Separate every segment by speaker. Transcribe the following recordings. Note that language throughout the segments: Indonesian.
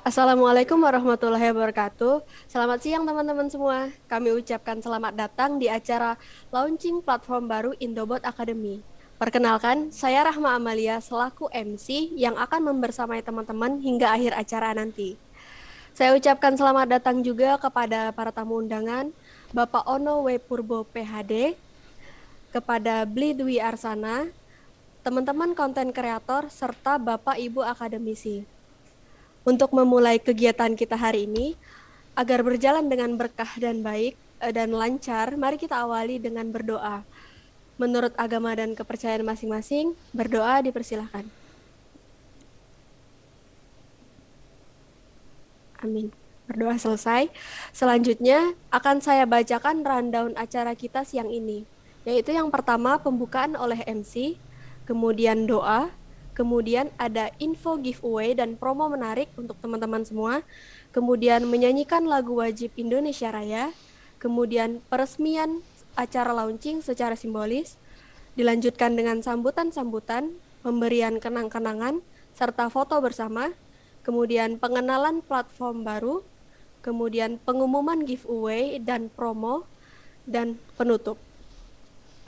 Speaker 1: Assalamualaikum warahmatullahi wabarakatuh. Selamat siang teman-teman semua. Kami ucapkan selamat datang di acara launching platform baru Indobot Academy. Perkenalkan, saya Rahma Amalia selaku MC yang akan membersamai teman-teman hingga akhir acara nanti. Saya ucapkan selamat datang juga kepada para tamu undangan, Bapak Ono W. Purbo PhD, kepada Bli Dwi Arsana, teman-teman konten kreator, serta Bapak Ibu akademisi. Untuk memulai kegiatan kita hari ini, agar berjalan dengan berkah dan baik dan lancar, mari kita awali dengan berdoa. Menurut agama dan kepercayaan masing-masing, berdoa dipersilahkan. Amin. Berdoa selesai. Selanjutnya akan saya bacakan rundown acara kita siang ini, yaitu yang pertama pembukaan oleh MC, kemudian doa, kemudian ada info giveaway dan promo menarik untuk teman-teman semua, kemudian menyanyikan lagu wajib Indonesia Raya, kemudian peresmian acara launching secara simbolis, dilanjutkan dengan sambutan-sambutan, pemberian kenang-kenangan, serta foto bersama, kemudian pengenalan platform baru, kemudian pengumuman giveaway dan promo, dan penutup.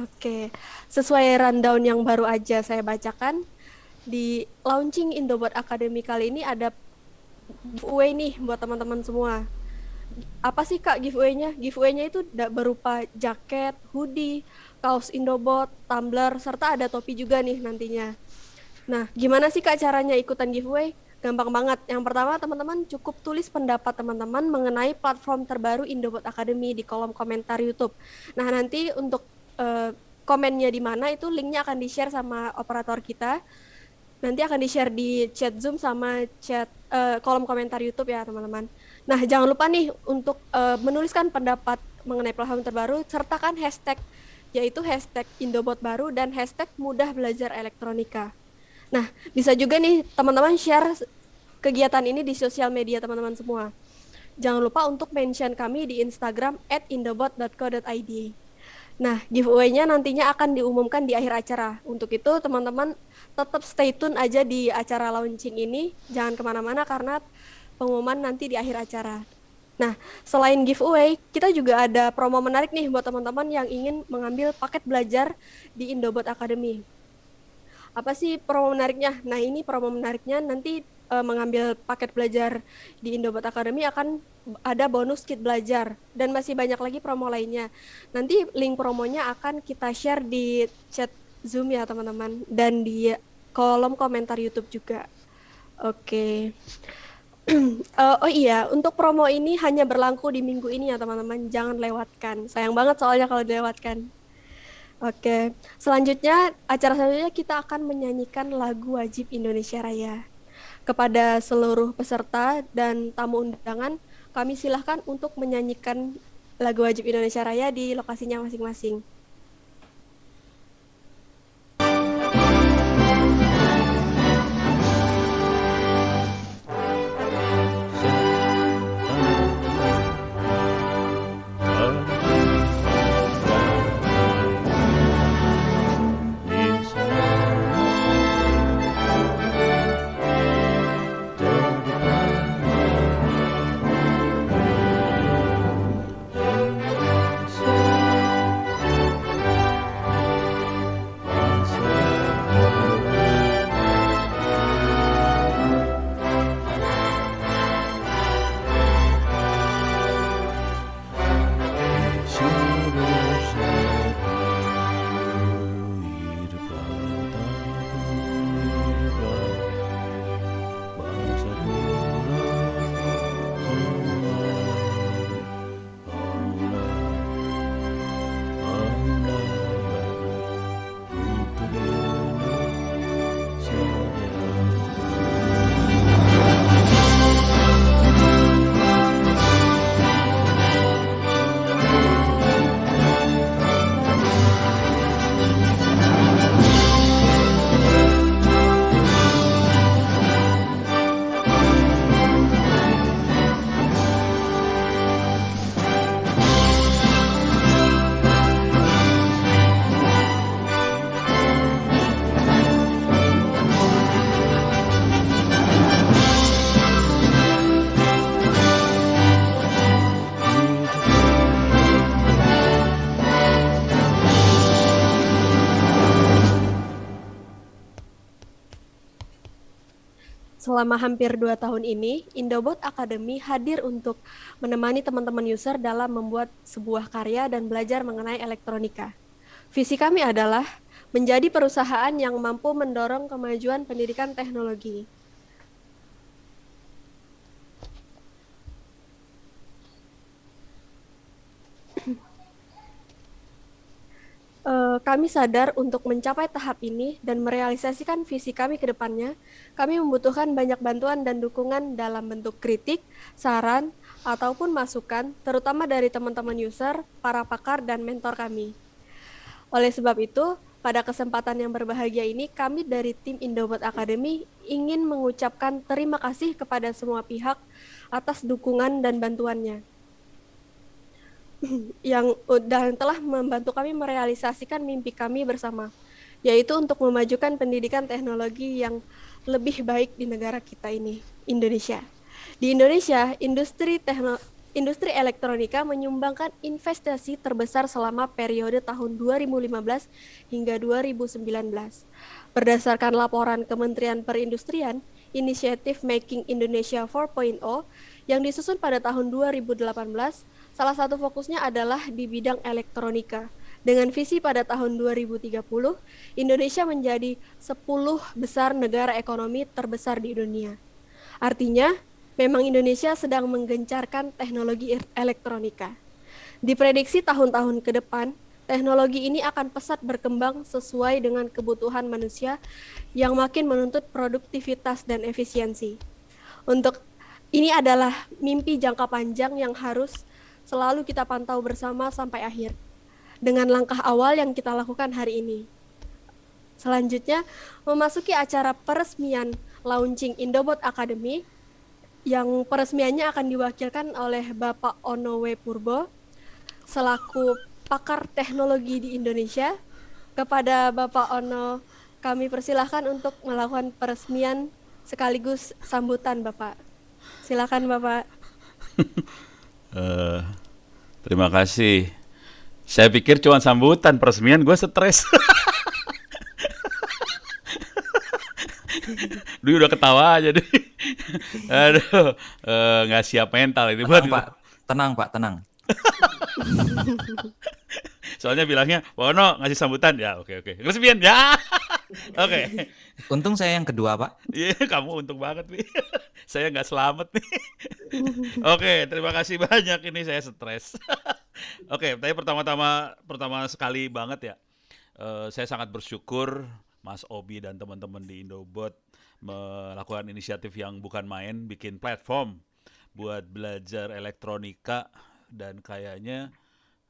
Speaker 1: Oke, sesuai rundown yang baru aja saya bacakan, di launching Indobot Academy kali ini ada giveaway nih buat teman-teman semua. Apa sih Kak giveaway-nya? Giveaway-nya itu berupa jaket, hoodie, kaos Indobot, tumbler, serta ada topi juga nih nantinya. Nah, gimana sih Kak caranya ikutan giveaway? Gampang banget. Yang pertama, teman-teman cukup tulis pendapat teman-teman mengenai platform terbaru Indobot Academy di kolom komentar YouTube. Nah, nanti untuk komennya di mana itu linknya akan di-share sama operator kita. Nanti akan di-share di chat Zoom sama chat kolom komentar YouTube ya, teman-teman. Nah, jangan lupa nih untuk menuliskan pendapat mengenai platform terbaru, sertakan hashtag, yaitu hashtag Indobot baru dan hashtag mudah belajar elektronika. Nah, bisa juga nih teman-teman share kegiatan ini di sosial media teman-teman semua. Jangan lupa untuk mention kami di Instagram @indobot.co.id. Nah, giveaway-nya nantinya akan diumumkan di akhir acara. Untuk itu, teman-teman tetap stay tune aja di acara launching ini. Jangan kemana-mana karena pengumuman nanti di akhir acara. Nah, selain giveaway, kita juga ada promo menarik nih buat teman-teman yang ingin mengambil paket belajar di Indobot Academy. Apa sih promo menariknya? Nah, ini promo menariknya nanti mengambil paket belajar di Indobot Academy akan ada bonus kit belajar dan masih banyak lagi promo lainnya. Nanti link promonya akan kita share di chat Zoom ya teman-teman dan di kolom komentar YouTube juga. Oke. Oh iya, untuk promo ini hanya berlaku di minggu ini ya teman-teman, jangan lewatkan. Sayang banget soalnya kalau dilewatkan. Oke, selanjutnya acara selanjutnya kita akan menyanyikan lagu wajib Indonesia Raya. Kepada seluruh peserta dan tamu undangan, kami silahkan untuk menyanyikan lagu wajib Indonesia Raya di lokasinya masing-masing. selama hampir 2 tahun ini, Indobot Academy hadir untuk menemani teman-teman user dalam membuat sebuah karya dan belajar mengenai elektronika. Visi kami adalah menjadi perusahaan yang mampu mendorong kemajuan pendidikan teknologi. Kami sadar untuk mencapai tahap ini dan merealisasikan visi kami ke depannya, kami membutuhkan banyak bantuan dan dukungan dalam bentuk kritik, saran, ataupun masukan, terutama dari teman-teman user, para pakar, dan mentor kami. Oleh sebab itu, pada kesempatan yang berbahagia ini, kami dari tim Indobot Academy ingin mengucapkan terima kasih kepada semua pihak atas dukungan dan bantuannya yang dan telah membantu kami merealisasikan mimpi kami bersama, yaitu untuk memajukan pendidikan teknologi yang lebih baik di negara kita ini, Indonesia. Di Indonesia, industri elektronika menyumbangkan investasi terbesar selama periode tahun 2015 hingga 2019. Berdasarkan laporan Kementerian Perindustrian, Inisiatif Making Indonesia 4.0 yang disusun pada tahun 2018, salah satu fokusnya adalah di bidang elektronika. Dengan visi pada tahun 2030, Indonesia menjadi 10 besar negara ekonomi terbesar di dunia. Artinya, memang Indonesia sedang menggencarkan teknologi elektronika. Diprediksi tahun-tahun ke depan, teknologi ini akan pesat berkembang sesuai dengan kebutuhan manusia yang makin menuntut produktivitas dan efisiensi. Untuk ini adalah mimpi jangka panjang yang harus selalu kita pantau bersama sampai akhir. Dengan langkah awal yang kita lakukan hari ini. Selanjutnya, memasuki acara peresmian launching Indobot Academy, yang peresmiannya akan diwakilkan oleh Bapak Ono W. Purbo, selaku pakar teknologi di Indonesia. Kepada Bapak Ono, kami persilahkan untuk melakukan peresmian sekaligus sambutan Bapak. Silakan Bapak.
Speaker 2: Terima kasih. Saya pikir cuma sambutan, peresmian gue stres. Dulu udah ketawa aja deh. Aduh, nggak siap mental ini buat.
Speaker 3: Tenang Pak, tenang Pak, tenang.
Speaker 2: Soalnya bilangnya, Wono ngasih sambutan, ya oke. Peresmian, ya oke.
Speaker 3: Untung saya yang kedua Pak.
Speaker 2: Iya, kamu untung banget nih. Saya nggak selamat nih. Oke, terima kasih banyak, ini saya stres. Oke, tapi pertama sekali banget ya. Saya sangat bersyukur Mas Obi dan teman-teman di Indobot melakukan inisiatif yang bukan main, bikin platform buat belajar elektronika, dan kayaknya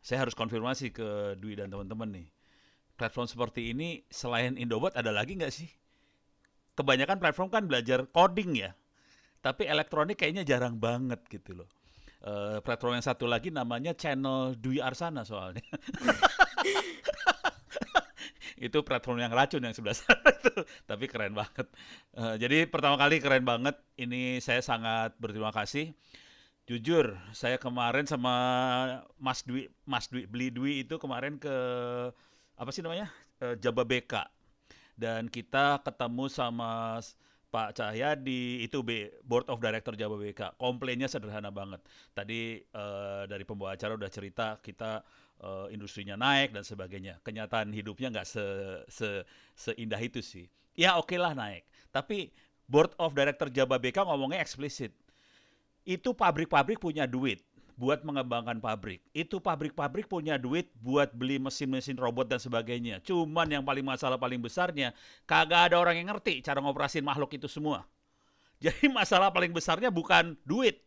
Speaker 2: saya harus konfirmasi ke Dwi dan teman-teman nih. Platform seperti ini selain Indobot ada lagi nggak sih? Kebanyakan platform kan belajar coding ya, tapi elektronik kayaknya jarang banget gitu loh. Platform yang satu lagi namanya Channel Dwi Arsana soalnya. Itu platform yang racun yang sebelah sana itu, tapi keren banget. Jadi pertama kali keren banget. Ini saya sangat berterima kasih. Jujur, saya kemarin sama Mas Dwi beli Dwi itu kemarin ke apa sih namanya, Jababeka, dan kita ketemu sama Pak Cahyadi, itu Board of Director Jababeka. Komplainnya sederhana banget. Tadi dari pembawa acara udah cerita kita industrinya naik dan sebagainya. Kenyataan hidupnya nggak seindah itu sih. Ya oke lah naik. Tapi Board of Director Jababeka ngomongnya eksplisit. Itu pabrik-pabrik punya duit buat mengembangkan pabrik. Itu pabrik-pabrik punya duit buat beli mesin-mesin robot dan sebagainya. Cuman yang masalah paling besarnya, kagak ada orang yang ngerti cara ngoperasin makhluk itu semua. Jadi masalah paling besarnya bukan duit.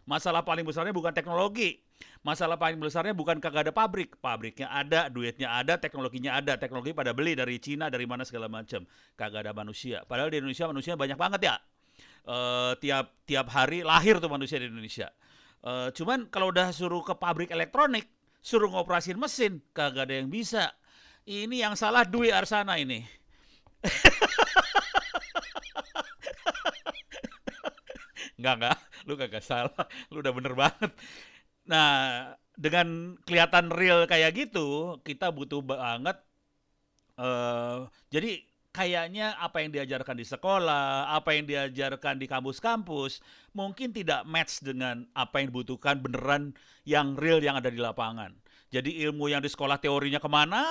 Speaker 2: Masalah paling besarnya bukan teknologi. Masalah paling besarnya bukan kagak ada pabrik. Pabriknya ada, duitnya ada, teknologinya ada. Teknologi pada beli dari Cina, dari mana segala macam. Kagak ada manusia. Padahal di Indonesia manusia banyak banget ya. Tiap hari lahir tuh manusia di Indonesia. Cuman kalau udah suruh ke pabrik elektronik, suruh ngoperasin mesin, kagak ada yang bisa. Ini yang salah Dwi Arsana ini. Enggak, lu kagak salah, lu udah bener banget. Nah, dengan kelihatan real kayak gitu, kita butuh banget. Jadi kayaknya apa yang diajarkan di sekolah, apa yang diajarkan di kampus-kampus, mungkin tidak match dengan apa yang dibutuhkan beneran yang real yang ada di lapangan. Jadi ilmu yang di sekolah teorinya kemana,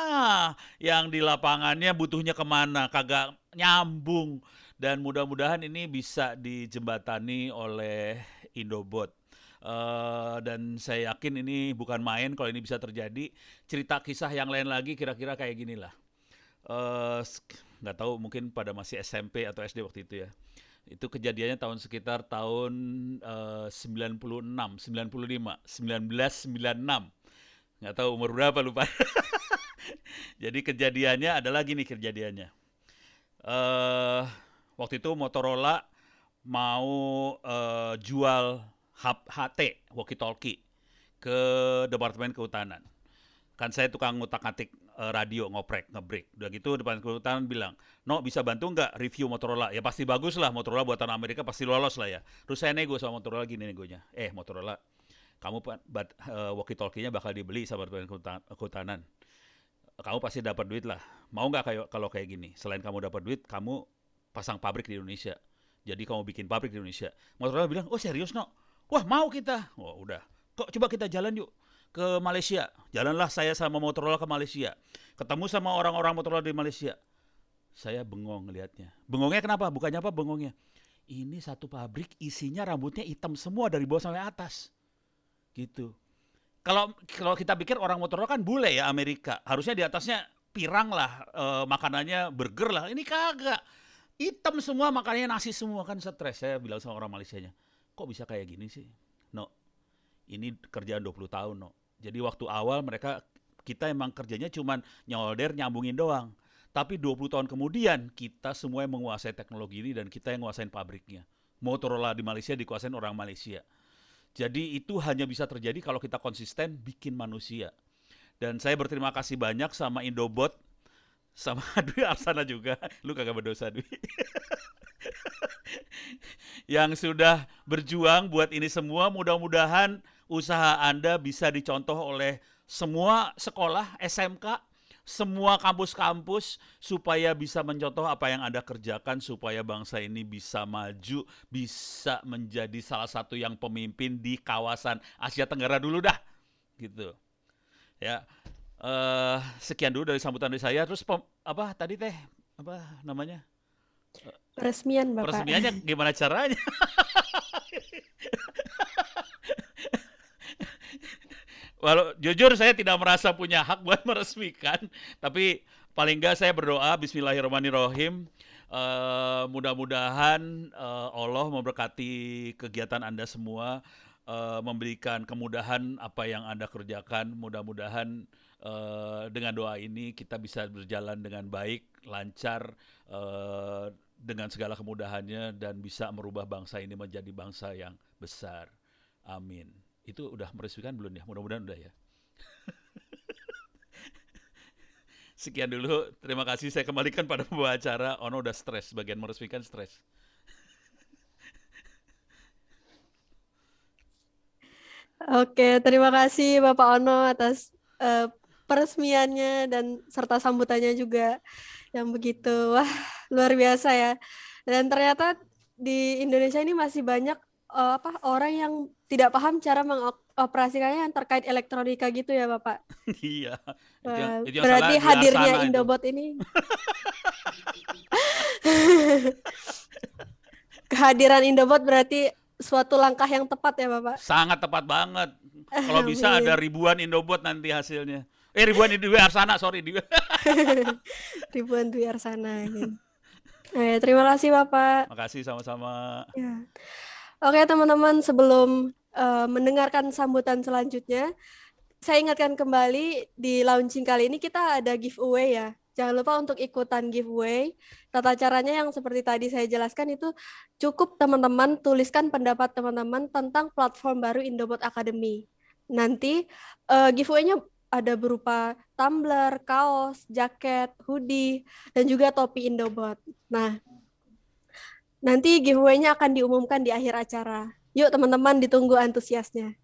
Speaker 2: yang di lapangannya butuhnya kemana, kagak nyambung. Dan mudah-mudahan ini bisa dijembatani oleh Indobot. Dan saya yakin ini bukan main kalau ini bisa terjadi. Cerita kisah yang lain lagi kira-kira kayak gini lah. Eh, nggak tahu mungkin pada masih SMP atau SD waktu itu ya. Itu kejadiannya sekitar tahun 96, 95, 1996. Nggak tahu umur berapa lupa. Jadi kejadiannya adalah gini kejadiannya. eh Waktu itu Motorola mau jual HT walkie talkie ke Departemen Kehutanan. Kan saya tukang ngutak-ngatik radio ngoprek ngebreak. Udah gitu Departemen Kehutanan bilang, "No, bisa bantu nggak review Motorola?" Ya pasti bagus lah, Motorola buatan Amerika pasti lolos lah ya. Terus saya nego sama Motorola gini negonya. Motorola, kamu walkie talkie-nya bakal dibeli sama Departemen Kehutanan. Kamu pasti dapat duit lah. Mau nggak kalau kayak gini? Selain kamu dapat duit, kamu pasang pabrik di Indonesia. Jadi kamu bikin pabrik di Indonesia. Motorola bilang, "Oh serius no? Wah mau kita." Oh udah. Kok coba kita jalan yuk ke Malaysia. Jalanlah saya sama Motorola ke Malaysia. Ketemu sama orang-orang Motorola di Malaysia. Saya bengong ngelihatnya. Bengongnya kenapa? Bukannya apa bengongnya? Ini satu pabrik isinya rambutnya hitam semua dari bawah sampai atas. Gitu. Kalau kita pikir orang Motorola kan bule ya Amerika. Harusnya di atasnya pirang lah, makanannya burger lah. Ini kagak. Hitam semua makanannya nasi semua kan stres. Saya bilang sama orang Malaysianya, "Kok bisa kayak gini sih?" No, ini kerjaan 20 tahun no. Jadi waktu awal kita emang kerjanya cuman nyolder nyambungin doang. Tapi 20 tahun kemudian kita semua yang menguasai teknologi ini dan kita yang menguasain pabriknya. Motorola di Malaysia dikuasain orang Malaysia. Jadi itu hanya bisa terjadi kalau kita konsisten bikin manusia. Dan saya berterima kasih banyak sama Indobot, sama Dwi Arsana juga. Lu kagak berdosa Dwi. Yang sudah berjuang buat ini semua. Mudah-mudahan usaha Anda bisa dicontoh oleh semua sekolah, SMK, semua kampus-kampus supaya bisa mencontoh apa yang Anda kerjakan supaya bangsa ini bisa maju, bisa menjadi salah satu yang pemimpin di kawasan Asia Tenggara dulu dah. Gitu. Ya. Sekian dulu dari sambutan dari saya. Terus apa tadi teh? Apa namanya?
Speaker 1: Peresmian, Bapak.
Speaker 2: Peresmiannya gimana caranya? Walau jujur saya tidak merasa punya hak buat meresmikan, tapi paling enggak saya berdoa Bismillahirrahmanirrahim. Mudah-mudahan Allah memberkati kegiatan Anda semua, memberikan kemudahan apa yang Anda kerjakan. Mudah-mudahan dengan doa ini kita bisa berjalan dengan baik, lancar, dengan segala kemudahannya dan bisa merubah bangsa ini menjadi bangsa yang besar. Amin. Itu udah meresmikan belum ya? Mudah-mudahan udah ya. Sekian dulu. Terima kasih. Saya kembalikan pada pembawa acara. Ono udah stres. Bagian meresmikan stres.
Speaker 1: Oke, terima kasih Bapak Ono atas peresmiannya dan serta sambutannya juga yang begitu wah luar biasa ya. Dan ternyata di Indonesia ini masih banyak orang yang tidak paham cara mengoperasikannya yang terkait elektronika gitu ya Bapak.
Speaker 2: Iya. Itu yang
Speaker 1: Berarti
Speaker 2: salah
Speaker 1: hadirnya
Speaker 2: itu.
Speaker 1: Indobot ini kehadiran Indobot berarti suatu langkah yang tepat ya Bapak.
Speaker 2: Sangat tepat banget. Kalau bisa ada ribuan Indobot nanti hasilnya. Ribuan Dwi Arsana, sorry.
Speaker 1: Ribuan Dwi Arsana. Gitu. Terima kasih Bapak.
Speaker 2: Makasih sama-sama.
Speaker 1: Ya. Oke teman-teman, sebelum mendengarkan sambutan selanjutnya, saya ingatkan kembali di launching kali ini kita ada giveaway ya. Jangan lupa untuk ikutan giveaway. Tata caranya yang seperti tadi saya jelaskan itu cukup teman-teman tuliskan pendapat teman-teman tentang platform baru Indobot Academy. Nanti giveaway-nya ada berupa tumbler, kaos, jaket, hoodie, dan juga topi Indobot. Nah, nanti giveaway-nya akan diumumkan di akhir acara. Yuk teman-teman, ditunggu antusiasnya.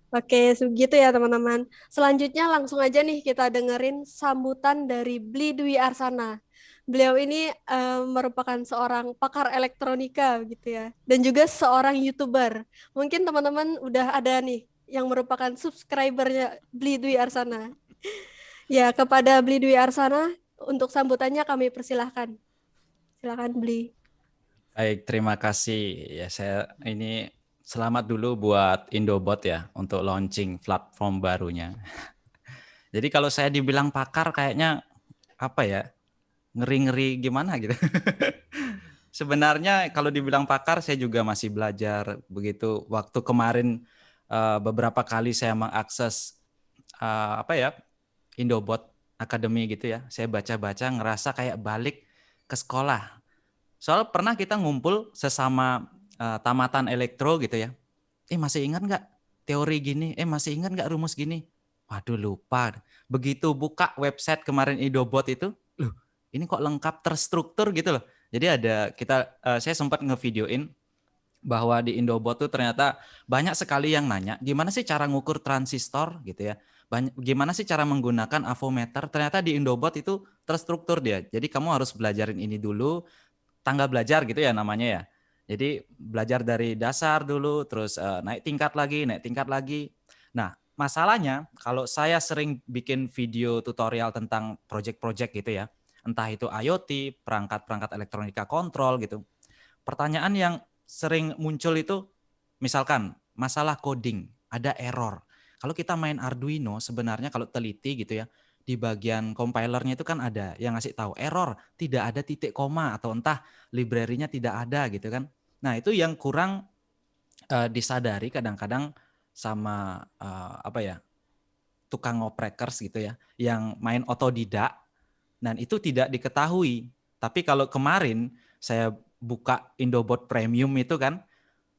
Speaker 1: Oke, segitu ya teman-teman. Selanjutnya langsung aja nih kita dengerin sambutan dari Bli Dwi Arsana. Beliau ini merupakan seorang pakar elektronika gitu ya, dan juga seorang YouTuber. Mungkin teman-teman udah ada nih yang merupakan subscribernya Bli Dwi Arsana. Ya, kepada Bli Dwi Arsana untuk sambutannya kami persilahkan. Silakan Bli.
Speaker 3: Baik, terima kasih. Ya, saya ini selamat dulu buat Indobot ya untuk launching platform barunya. Jadi kalau saya dibilang pakar kayaknya apa ya? Ngeri-ngeri gimana gitu. Sebenarnya kalau dibilang pakar saya juga masih belajar begitu. Waktu kemarin beberapa kali saya mengakses apa ya? Indobot Academy gitu ya. Saya baca-baca ngerasa kayak balik ke sekolah. Soal pernah kita ngumpul sesama tamatan elektro gitu ya. Masih ingat nggak teori gini? Masih ingat nggak rumus gini? Waduh lupa. Begitu buka website kemarin Indobot itu, loh ini kok lengkap terstruktur gitu loh. Jadi saya sempat ngevideoin bahwa di Indobot tuh ternyata banyak sekali yang nanya, gimana sih cara ngukur transistor gitu ya? Gimana sih cara menggunakan avometer? Ternyata di Indobot itu terstruktur dia. Jadi kamu harus belajarin ini dulu, tangga belajar gitu ya namanya ya. Jadi belajar dari dasar dulu, terus naik tingkat lagi, naik tingkat lagi. Nah, masalahnya kalau saya sering bikin video tutorial tentang project-project gitu ya, entah itu IoT, perangkat-perangkat elektronika kontrol gitu. Pertanyaan yang sering muncul itu, misalkan masalah coding, ada error. Kalau kita main Arduino sebenarnya kalau teliti gitu ya, di bagian compilernya itu kan ada yang ngasih tahu error, tidak ada titik koma atau entah library-nya tidak ada gitu kan. Nah, itu yang kurang disadari kadang-kadang sama apa ya? Tukang ngoprekers gitu ya, yang main otodidak dan itu tidak diketahui. Tapi kalau kemarin saya buka Indobot Premium itu kan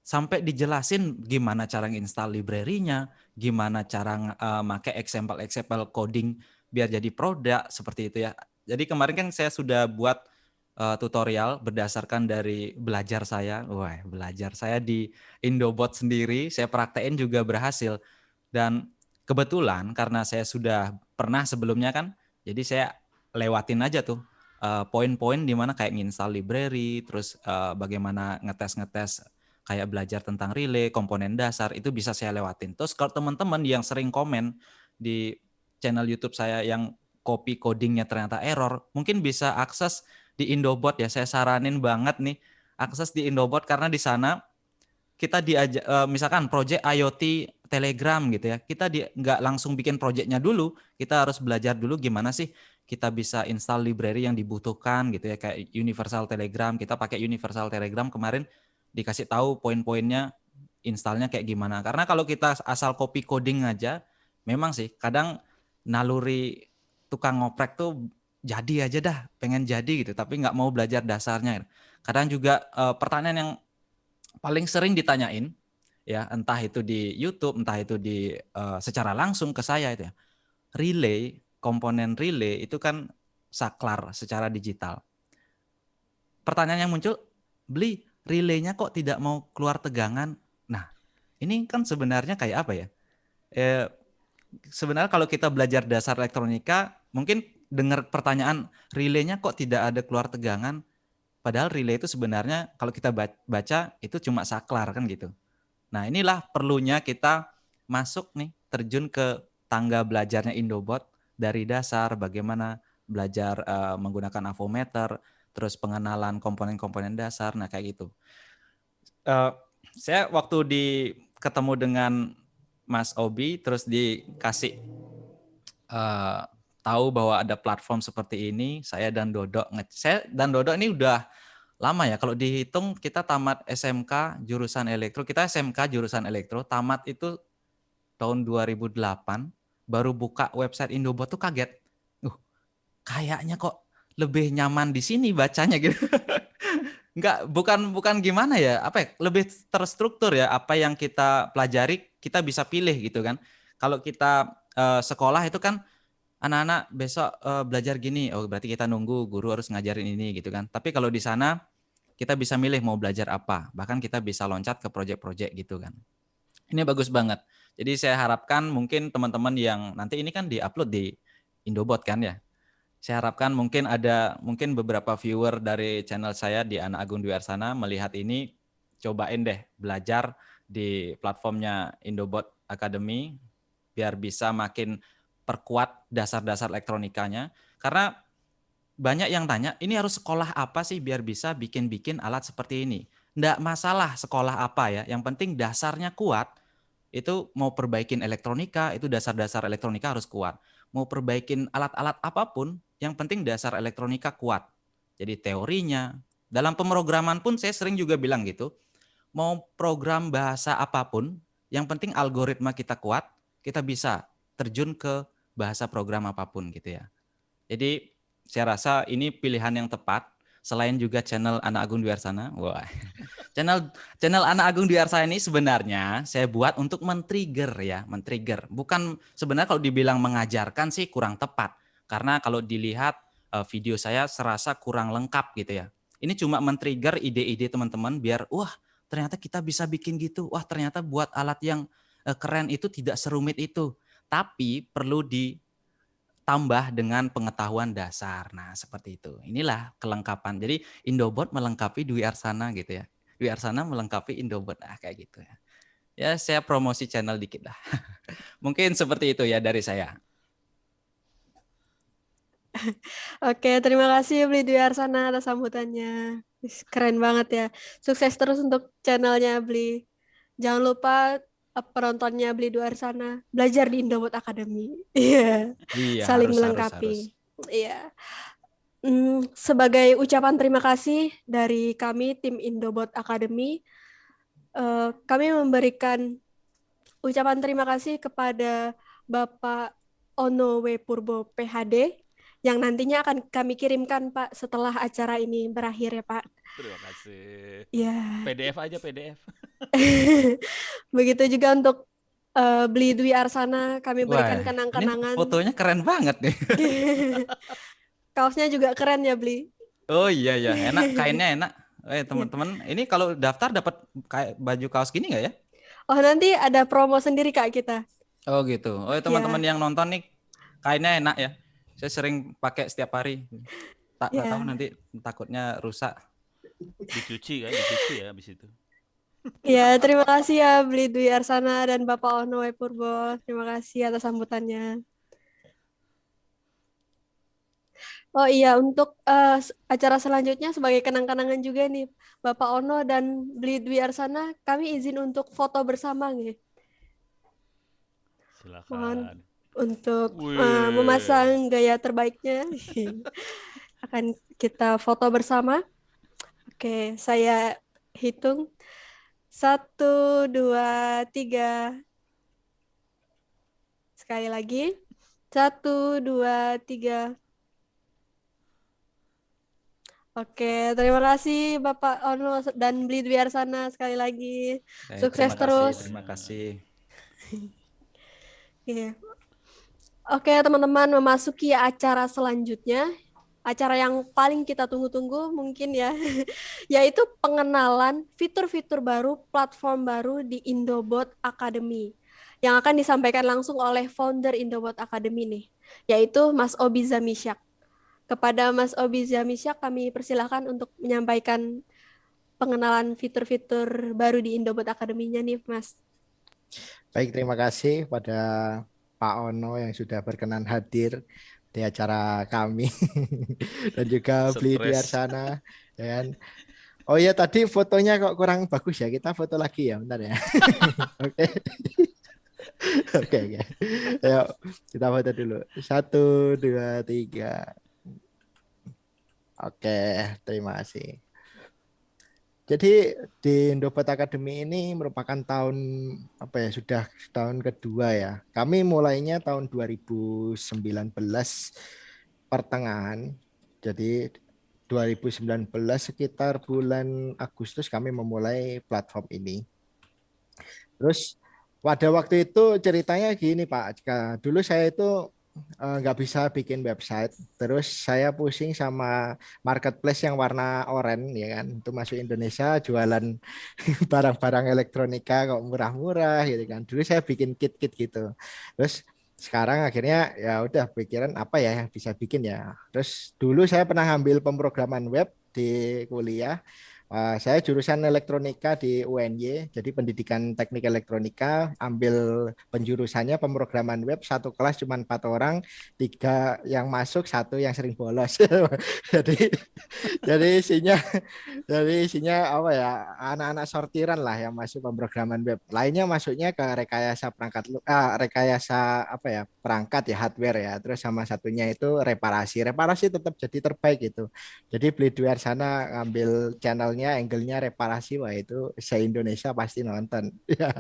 Speaker 3: sampai dijelasin gimana cara nginstal library-nya, gimana cara make example coding biar jadi produk seperti itu ya. Jadi kemarin kan saya sudah buat tutorial berdasarkan dari belajar saya. Wah, belajar saya di Indobot sendiri, saya praktein juga berhasil. Dan kebetulan karena saya sudah pernah sebelumnya kan, jadi saya lewatin aja tuh poin-poin di mana kayak nginstal library, terus bagaimana ngetes-ngetes kayak belajar tentang relay, komponen dasar, itu bisa saya lewatin. Terus kalau teman-teman yang sering komen di channel YouTube saya yang copy codingnya ternyata error, mungkin bisa akses di Indobot ya. Saya saranin banget nih akses di Indobot karena di sana kita diajak misalkan project IoT Telegram gitu ya. Kita nggak langsung bikin projectnya dulu, kita harus belajar dulu gimana sih kita bisa install library yang dibutuhkan gitu ya, kayak Universal Telegram. Kita pakai Universal Telegram kemarin dikasih tahu poin-poinnya, installnya kayak gimana. Karena kalau kita asal copy coding aja, memang sih kadang naluri tukang ngoprek tuh jadi aja dah, pengen jadi gitu, tapi nggak mau belajar dasarnya. Kadang juga pertanyaan yang paling sering ditanyain ya, entah itu di YouTube, entah itu di secara langsung ke saya itu ya. Relay, komponen relay itu kan saklar secara digital. Pertanyaan yang muncul, beli relaynya kok tidak mau keluar tegangan? Nah, ini kan sebenarnya kayak apa ya? Eh, Sebenarnya kalau kita belajar dasar elektronika, mungkin dengar pertanyaan relaynya kok tidak ada keluar tegangan, padahal relay itu sebenarnya kalau kita baca itu cuma saklar kan gitu. Nah, inilah perlunya kita masuk nih, terjun ke tangga belajarnya Indobot dari dasar, bagaimana belajar menggunakan avometer, terus pengenalan komponen-komponen dasar, nah kayak gitu. Saya waktu ketemu dengan Mas Obi, terus dikasih tahu bahwa ada platform seperti ini, saya dan Dodo ini udah lama ya. Kalau dihitung kita tamat SMK jurusan elektro, kita SMK jurusan elektro, tamat itu tahun 2008, baru buka website Indobot tuh kaget. Kayaknya kok lebih nyaman di sini bacanya gitu. Enggak, bukan gimana ya, apa ya, lebih terstruktur ya, apa yang kita pelajari kita bisa pilih gitu kan. Kalau kita sekolah itu kan anak-anak besok belajar gini, oh berarti kita nunggu guru harus ngajarin ini gitu kan. Tapi kalau di sana kita bisa milih mau belajar apa, bahkan kita bisa loncat ke project-project gitu kan. Ini bagus banget. Jadi saya harapkan mungkin teman-teman yang nanti ini kan di-upload di Indobot kan ya. Saya harapkan mungkin beberapa viewer dari channel saya di Anak Agung Dwi Arsana melihat ini, cobain deh belajar di platformnya Indobot Academy biar bisa makin perkuat dasar-dasar elektronikanya. Karena banyak yang tanya, ini harus sekolah apa sih biar bisa bikin-bikin alat seperti ini? Nggak masalah sekolah apa ya, yang penting dasarnya kuat. Itu mau perbaikin elektronika, itu dasar-dasar elektronika harus kuat. Mau perbaikin alat-alat apapun, yang penting dasar elektronika kuat. Jadi teorinya, dalam pemrograman pun saya sering juga bilang gitu, mau program bahasa apapun, yang penting algoritma kita kuat, kita bisa terjun ke bahasa program apapun gitu ya. Jadi saya rasa ini pilihan yang tepat. Selain juga channel Anak Agung Dwi Arsana, wah, channel Anak Agung Dwi Arsana ini sebenarnya saya buat untuk men-trigger ya, men-trigger. Bukan sebenarnya kalau dibilang mengajarkan sih kurang tepat, karena kalau dilihat video saya serasa kurang lengkap gitu ya. Ini cuma men-trigger ide-ide teman-teman biar wah ternyata kita bisa bikin gitu, wah ternyata buat alat yang keren itu tidak serumit itu, tapi perlu ditambah dengan pengetahuan dasar. Nah, seperti itu. Inilah kelengkapan. Jadi Indobot melengkapi Dwi Arsana gitu ya. Dwi Arsana melengkapi Indobot. Nah, kayak gitu ya. Ya, saya promosi channel dikit lah. Mungkin seperti itu ya dari saya.
Speaker 1: Oke, terima kasih Beli Dwi Arsana atas sambutannya. Keren banget ya. Sukses terus untuk channelnya Beli. Jangan lupa penontonnya Beli Dwi Arsana belajar di Indobot Academy. Iya,
Speaker 3: Iya,
Speaker 1: saling
Speaker 3: harus.
Speaker 1: melengkapi. Iya. Sebagai ucapan terima kasih dari kami tim Indobot Academy, kami memberikan ucapan terima kasih kepada Bapak Ono W. Purbo PhD yang nantinya akan kami kirimkan Pak setelah acara ini berakhir ya Pak.
Speaker 2: Terima kasih.
Speaker 1: Ya,
Speaker 2: PDF aja PDF.
Speaker 1: begitu juga untuk Beli Dwi Arsana kami berikan
Speaker 3: Wah, ini
Speaker 1: kenang-kenangan.
Speaker 3: fotonya keren banget nih.
Speaker 1: Kaosnya juga keren ya Beli.
Speaker 3: Oh iya ya, enak, kainnya enak. Teman-teman, ini kalau daftar dapat kayak baju kaos gini nggak ya?
Speaker 1: Oh nanti ada promo sendiri Kak kita.
Speaker 3: Oh gitu. Oh teman-teman
Speaker 1: Ya,
Speaker 3: yang nonton nih, kainnya enak ya. Saya sering pakai setiap hari. Tak nggak tahu
Speaker 1: ya.
Speaker 3: nanti takutnya rusak.
Speaker 2: Dicuci ya habis itu.
Speaker 1: Ya, terima kasih ya Beli Dwi Arsana dan Bapak Ono W. Purbo. Terima kasih atas sambutannya. Oh iya, untuk acara selanjutnya sebagai kenang-kenangan juga nih, Bapak Ono dan Beli Dwi Arsana, kami izin untuk foto bersama nih. Mohon
Speaker 2: Silakan.
Speaker 1: untuk
Speaker 2: Wih.
Speaker 1: memasang gaya terbaiknya. Akan kita foto bersama. Oke, saya hitung. 1, 2, 3. Sekali lagi. 1, 2, 3. Oke, terima kasih Bapak Ono dan Beli Dwi Arsana sekali lagi. Sukses
Speaker 3: Terima kasih,
Speaker 1: terus.
Speaker 3: terima kasih.
Speaker 1: Iya. Oke, teman-teman memasuki acara selanjutnya. Acara yang paling kita tunggu-tunggu mungkin ya, yaitu pengenalan fitur-fitur baru, platform baru di Indobot Academy yang akan disampaikan langsung oleh founder Indobot Academy nih, yaitu Mas Obi Zamisyak. Kepada Mas Obi Zamisyak kami persilahkan untuk menyampaikan pengenalan fitur-fitur baru di Indobot Academy-nya nih, Mas.
Speaker 4: Baik, terima kasih pada Pak Ono yang sudah berkenan hadir di acara kami dan juga Beli Dwi
Speaker 2: Stres.
Speaker 4: Arsana. Ya kan? Oh ya, tadi fotonya kok kurang bagus ya. Kita foto lagi ya, bentar ya. Oke. Oke, oke. Ayo, kita foto dulu. 1, 2, 3. Oke, terima kasih. Jadi di Indobot Academy ini merupakan tahun apa ya, sudah tahun kedua ya. Kami mulainya tahun 2019 pertengahan. Jadi 2019 sekitar bulan Agustus kami memulai platform ini. Terus pada waktu itu ceritanya gini Pak, dulu saya itu nggak bisa bikin website. Terus saya pusing sama marketplace yang warna oranye ya kan. Itu masuk Indonesia jualan barang-barang elektronika kok murah-murah gitu kan. Dulu saya bikin kit-kit gitu. Terus sekarang akhirnya ya udah pikiran apa ya yang bisa bikin ya. Terus dulu saya pernah ngambil pemrograman web di kuliah. Saya jurusan elektronika di UNY, jadi pendidikan teknik elektronika, ambil penjurusannya pemrograman web, satu kelas cuma 4 orang, 3 yang masuk, satu yang sering bolos. Jadi jadi isinya apa ya, anak-anak sortiran lah yang masuk pemrograman web. Lainnya masuknya ke rekayasa rekayasa apa ya, perangkat ya, hardware ya. Terus sama satunya itu reparasi. Reparasi tetap jadi terbaik gitu. Jadi beli di luar sana ngambil channelnya, angle-nya reparasi, wah itu se-Indonesia pasti nonton. Ya,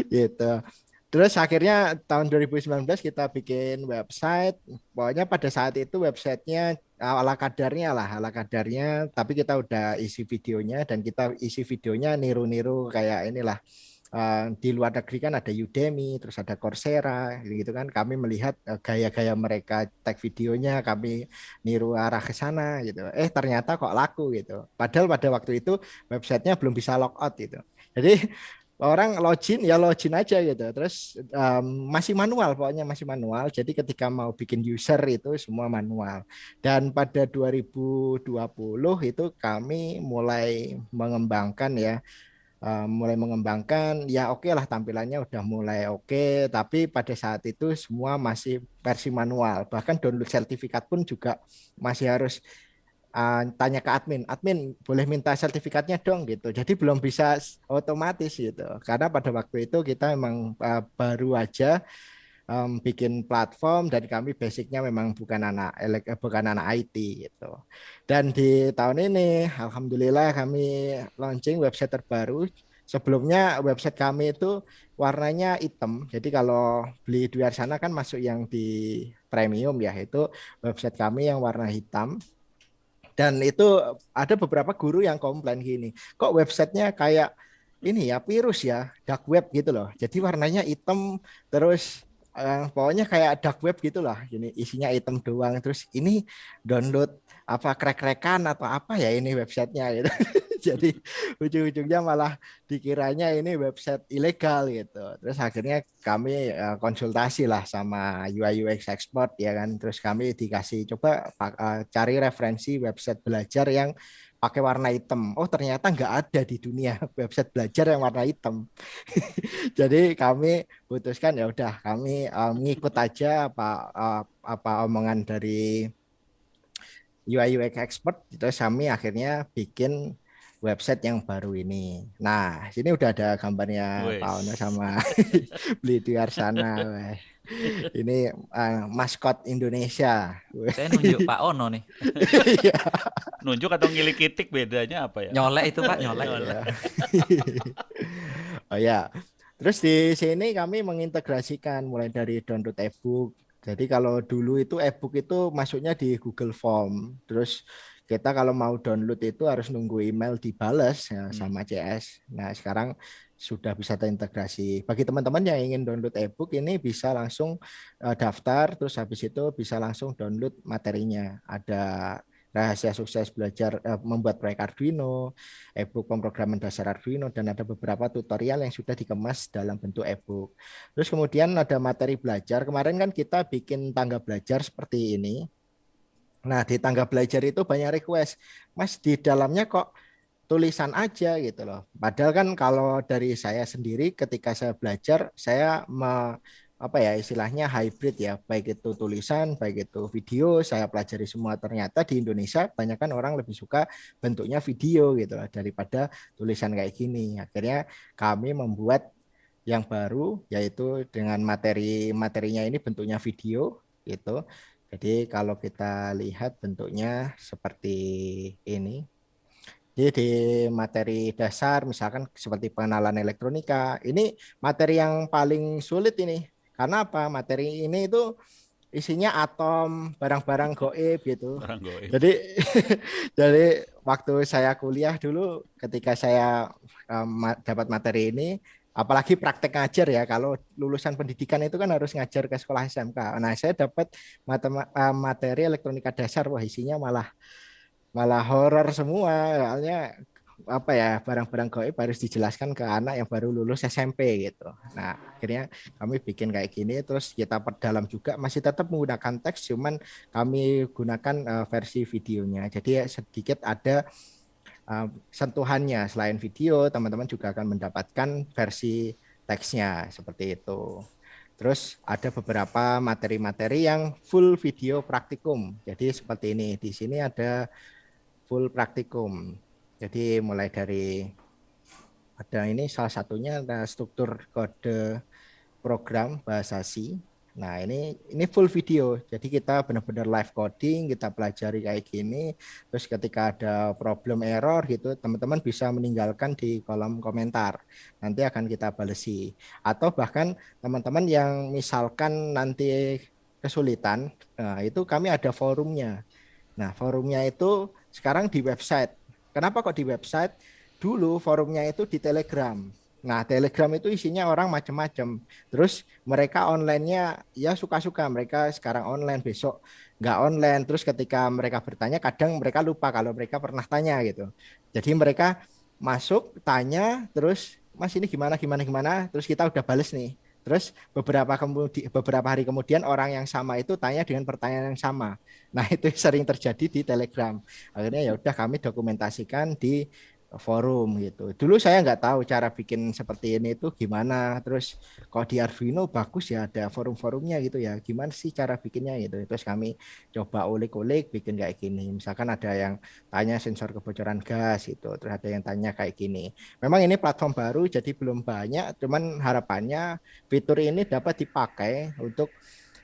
Speaker 4: gitu. Terus akhirnya tahun 2019 kita bikin website. Pokoknya pada saat itu websitenya ala kadarnya lah, ala kadarnya. Tapi kita udah isi videonya, dan kita isi videonya niru-niru kayak inilah. Di luar negeri kan ada Udemy, terus ada Coursera, gitu kan. Kami melihat gaya-gaya mereka tag videonya, kami niru arah ke sana gitu. Ternyata kok laku gitu. Padahal pada waktu itu websitenya belum bisa logout gitu. Jadi orang login ya login aja gitu. Terus masih manual, pokoknya masih manual. Jadi ketika mau bikin user itu semua manual. Dan pada 2020 itu kami mulai mengembangkan ya, oke lah, tampilannya udah mulai oke, tapi pada saat itu semua masih versi manual. Bahkan download sertifikat pun juga masih harus tanya ke admin boleh minta sertifikatnya dong gitu. Jadi belum bisa otomatis gitu. Karena pada waktu itu kita memang baru aja bikin platform, dan kami basicnya memang bukan anak IT gitu. Dan di tahun ini alhamdulillah kami launching website terbaru. Sebelumnya website kami itu warnanya hitam. Jadi kalau beli di luar sana kan masuk yang di premium ya, itu website kami yang warna hitam. Dan itu ada beberapa guru yang komplain gini, kok websitenya kayak ini ya, virus ya, dark web gitu loh. Jadi warnanya hitam, terus pokoknya kayak dark web gitu lah. Ini isinya hitam doang. Terus ini download apa krek-krekan atau apa ya ini websitenya gitu. Jadi ujung-ujungnya malah dikiranya ini website ilegal gitu. Terus akhirnya kami konsultasi lah sama UI UX expert ya kan. Terus kami dikasih coba cari referensi website belajar yang pakai warna hitam. Oh ternyata nggak ada di dunia website belajar yang warna hitam. Jadi kami putuskan ya udah kami ngikut aja apa omongan dari UI UX expert. Terus kami akhirnya bikin website yang baru ini. Nah, sini udah ada gambarnya Pak Ono
Speaker 2: Wes.
Speaker 4: sama Beli di luar sana. Ini maskot Indonesia.
Speaker 3: Saya nunjuk Pak Ono nih.
Speaker 4: Iya.
Speaker 2: Nunjuk atau ngilik kitik bedanya apa ya?
Speaker 3: Nyolek itu Pak, nyolek.
Speaker 2: Nyolek.
Speaker 4: Oh ya. Terus di sini kami mengintegrasikan mulai dari download ebook. Jadi kalau dulu itu ebook itu masuknya di Google Form. Terus kita kalau mau download itu harus nunggu email dibales ya, sama CS. Nah, sekarang sudah bisa terintegrasi. Bagi teman-teman yang ingin download ebook ini bisa langsung daftar, terus habis itu bisa langsung download materinya. Ada rahasia sukses belajar membuat proyek Arduino, ebook pemrograman dasar Arduino, dan ada beberapa tutorial yang sudah dikemas dalam bentuk ebook. Terus kemudian ada materi belajar. Kemarin kan kita bikin tangga belajar seperti ini. Nah, di tangga belajar itu banyak request. Mas, di dalamnya kok tulisan aja gitu loh. Padahal kan kalau dari saya sendiri ketika saya belajar, saya apa ya istilahnya hybrid ya, baik itu tulisan, baik itu video, saya pelajari semua. Ternyata di Indonesia banyak kan orang lebih suka bentuknya video gitu loh daripada tulisan kayak gini. Akhirnya kami membuat yang baru, yaitu dengan materinya ini bentuknya video gitu. Jadi kalau kita lihat bentuknya seperti ini. Jadi di materi dasar misalkan seperti pengenalan elektronika, ini materi yang paling sulit ini. Karena apa? Materi ini itu isinya atom, barang-barang goib gitu.
Speaker 2: Orang goib.
Speaker 4: Jadi jadi waktu saya kuliah dulu ketika saya dapat materi ini, apalagi praktek ngajar ya, kalau lulusan pendidikan itu kan harus ngajar ke sekolah SMK. Nah, saya dapat materi elektronika dasar, wah isinya malah horor semua. Soalnya apa ya, barang-barang gaib harus dijelaskan ke anak yang baru lulus SMP gitu. Nah, akhirnya kami bikin kayak gini, terus kita perdalam juga, masih tetap menggunakan teks, cuman kami gunakan versi videonya. Jadi ya sedikit ada sentuhannya. Selain video, teman-teman juga akan mendapatkan versi teksnya seperti itu. Terus ada beberapa materi-materi yang full video praktikum. Jadi seperti ini. Di sini ada full praktikum. Jadi mulai dari ada ini, salah satunya ada struktur kode program bahasa C. Nah, ini full video. Jadi kita benar-benar live coding, kita pelajari kayak gini. Terus ketika ada problem error gitu, teman-teman bisa meninggalkan di kolom komentar. Nanti akan kita balesi. Atau bahkan teman-teman yang misalkan nanti kesulitan, nah itu kami ada forumnya. Nah, forumnya itu sekarang di website. Kenapa kok di website? Dulu forumnya itu di Telegram. Nah, Telegram itu isinya orang macam-macam. Terus mereka online-nya ya suka-suka. Mereka sekarang online, besok nggak online. Terus ketika mereka bertanya, kadang mereka lupa kalau mereka pernah tanya gitu. Jadi mereka masuk, tanya, terus Mas ini gimana, gimana, gimana. Terus kita udah bales nih. Terus beberapa hari kemudian orang yang sama itu tanya dengan pertanyaan yang sama. Nah, itu sering terjadi di Telegram. Akhirnya ya udah kami dokumentasikan di forum gitu. Dulu saya nggak tahu cara bikin seperti ini itu gimana. Terus kalau di Arduino bagus ya ada forum-forumnya gitu ya. Gimana sih cara bikinnya gitu. Terus kami coba ulik-ulik bikin kayak gini. Misalkan ada yang tanya sensor kebocoran gas itu. Terus ada yang tanya kayak gini. Memang ini platform baru jadi belum banyak. Cuman harapannya fitur ini dapat dipakai untuk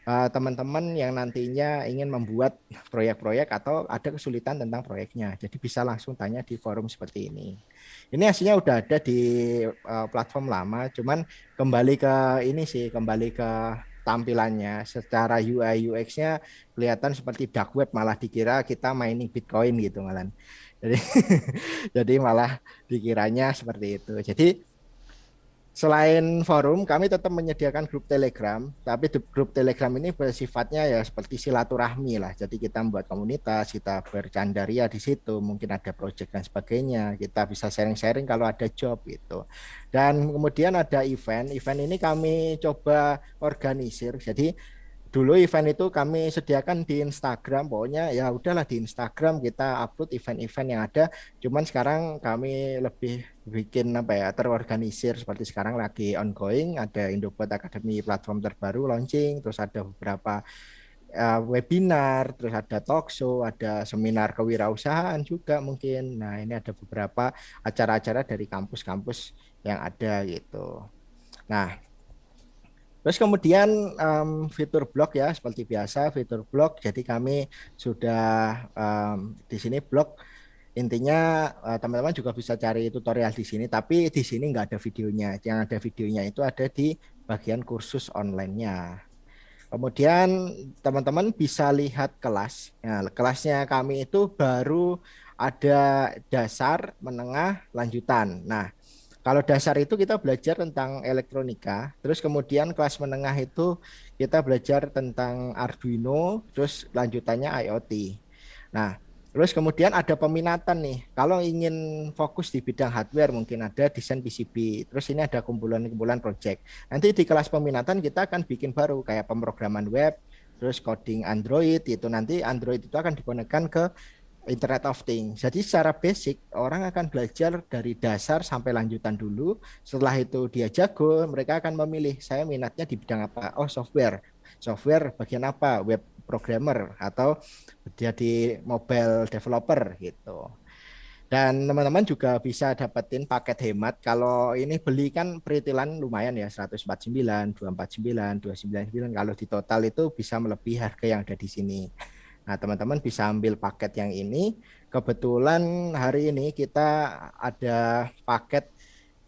Speaker 4: teman-teman yang nantinya ingin membuat proyek-proyek atau ada kesulitan tentang proyeknya. Jadi bisa langsung tanya di forum seperti ini. Ini hasilnya udah ada di platform lama, cuman kembali ke ini sih, kembali ke tampilannya. Secara UI UX-nya kelihatan seperti dark web, malah dikira kita mining Bitcoin gitu malah. Jadi jadi malah dikiranya seperti itu. Jadi selain forum, kami tetap menyediakan grup Telegram, tapi grup Telegram ini bersifatnya ya seperti silaturahmi lah. Jadi kita membuat komunitas, kita bercandaria di situ, mungkin ada project dan sebagainya. Kita bisa sharing-sharing kalau ada job gitu. Dan kemudian ada event ini kami coba organisir. Jadi dulu event itu kami sediakan di Instagram, pokoknya ya udahlah di Instagram kita upload event-event yang ada. Cuman sekarang kami lebih bikin apa ya, terorganisir. Seperti sekarang lagi ongoing, ada Indobot Academy platform terbaru launching, terus ada beberapa webinar, terus ada talk show, ada seminar kewirausahaan juga mungkin. Nah, ini ada beberapa acara-acara dari kampus-kampus yang ada gitu. Nah, terus kemudian fitur blog ya, seperti biasa fitur blog. Jadi kami sudah di sini blog, intinya teman-teman juga bisa cari tutorial di sini, tapi di sini nggak ada videonya. Yang ada videonya itu ada di bagian kursus online-nya. Kemudian teman-teman bisa lihat kelas. Nah, kelasnya kami itu baru ada dasar, menengah, lanjutan. Nah, kalau dasar itu kita belajar tentang elektronika, terus kemudian kelas menengah itu kita belajar tentang Arduino, terus lanjutannya IoT. Nah, terus kemudian ada peminatan nih. Kalau ingin fokus di bidang hardware mungkin ada desain PCB. Terus ini ada kumpulan-kumpulan project. Nanti di kelas peminatan kita akan bikin baru kayak pemrograman web, terus coding Android itu, nanti Android itu akan dikonekkan ke Internet of Things. Jadi secara basic orang akan belajar dari dasar sampai lanjutan dulu. Setelah itu dia jago, mereka akan memilih saya minatnya di bidang apa. Oh, software. Software bagian apa? Web programmer atau jadi mobile developer gitu. Dan teman-teman juga bisa dapetin paket hemat. Kalau ini beli kan peritilan lumayan ya, 149, 249, 299. Kalau di total itu bisa melebihi harga yang ada di sini. Nah, teman-teman bisa ambil paket yang ini. Kebetulan hari ini kita ada paket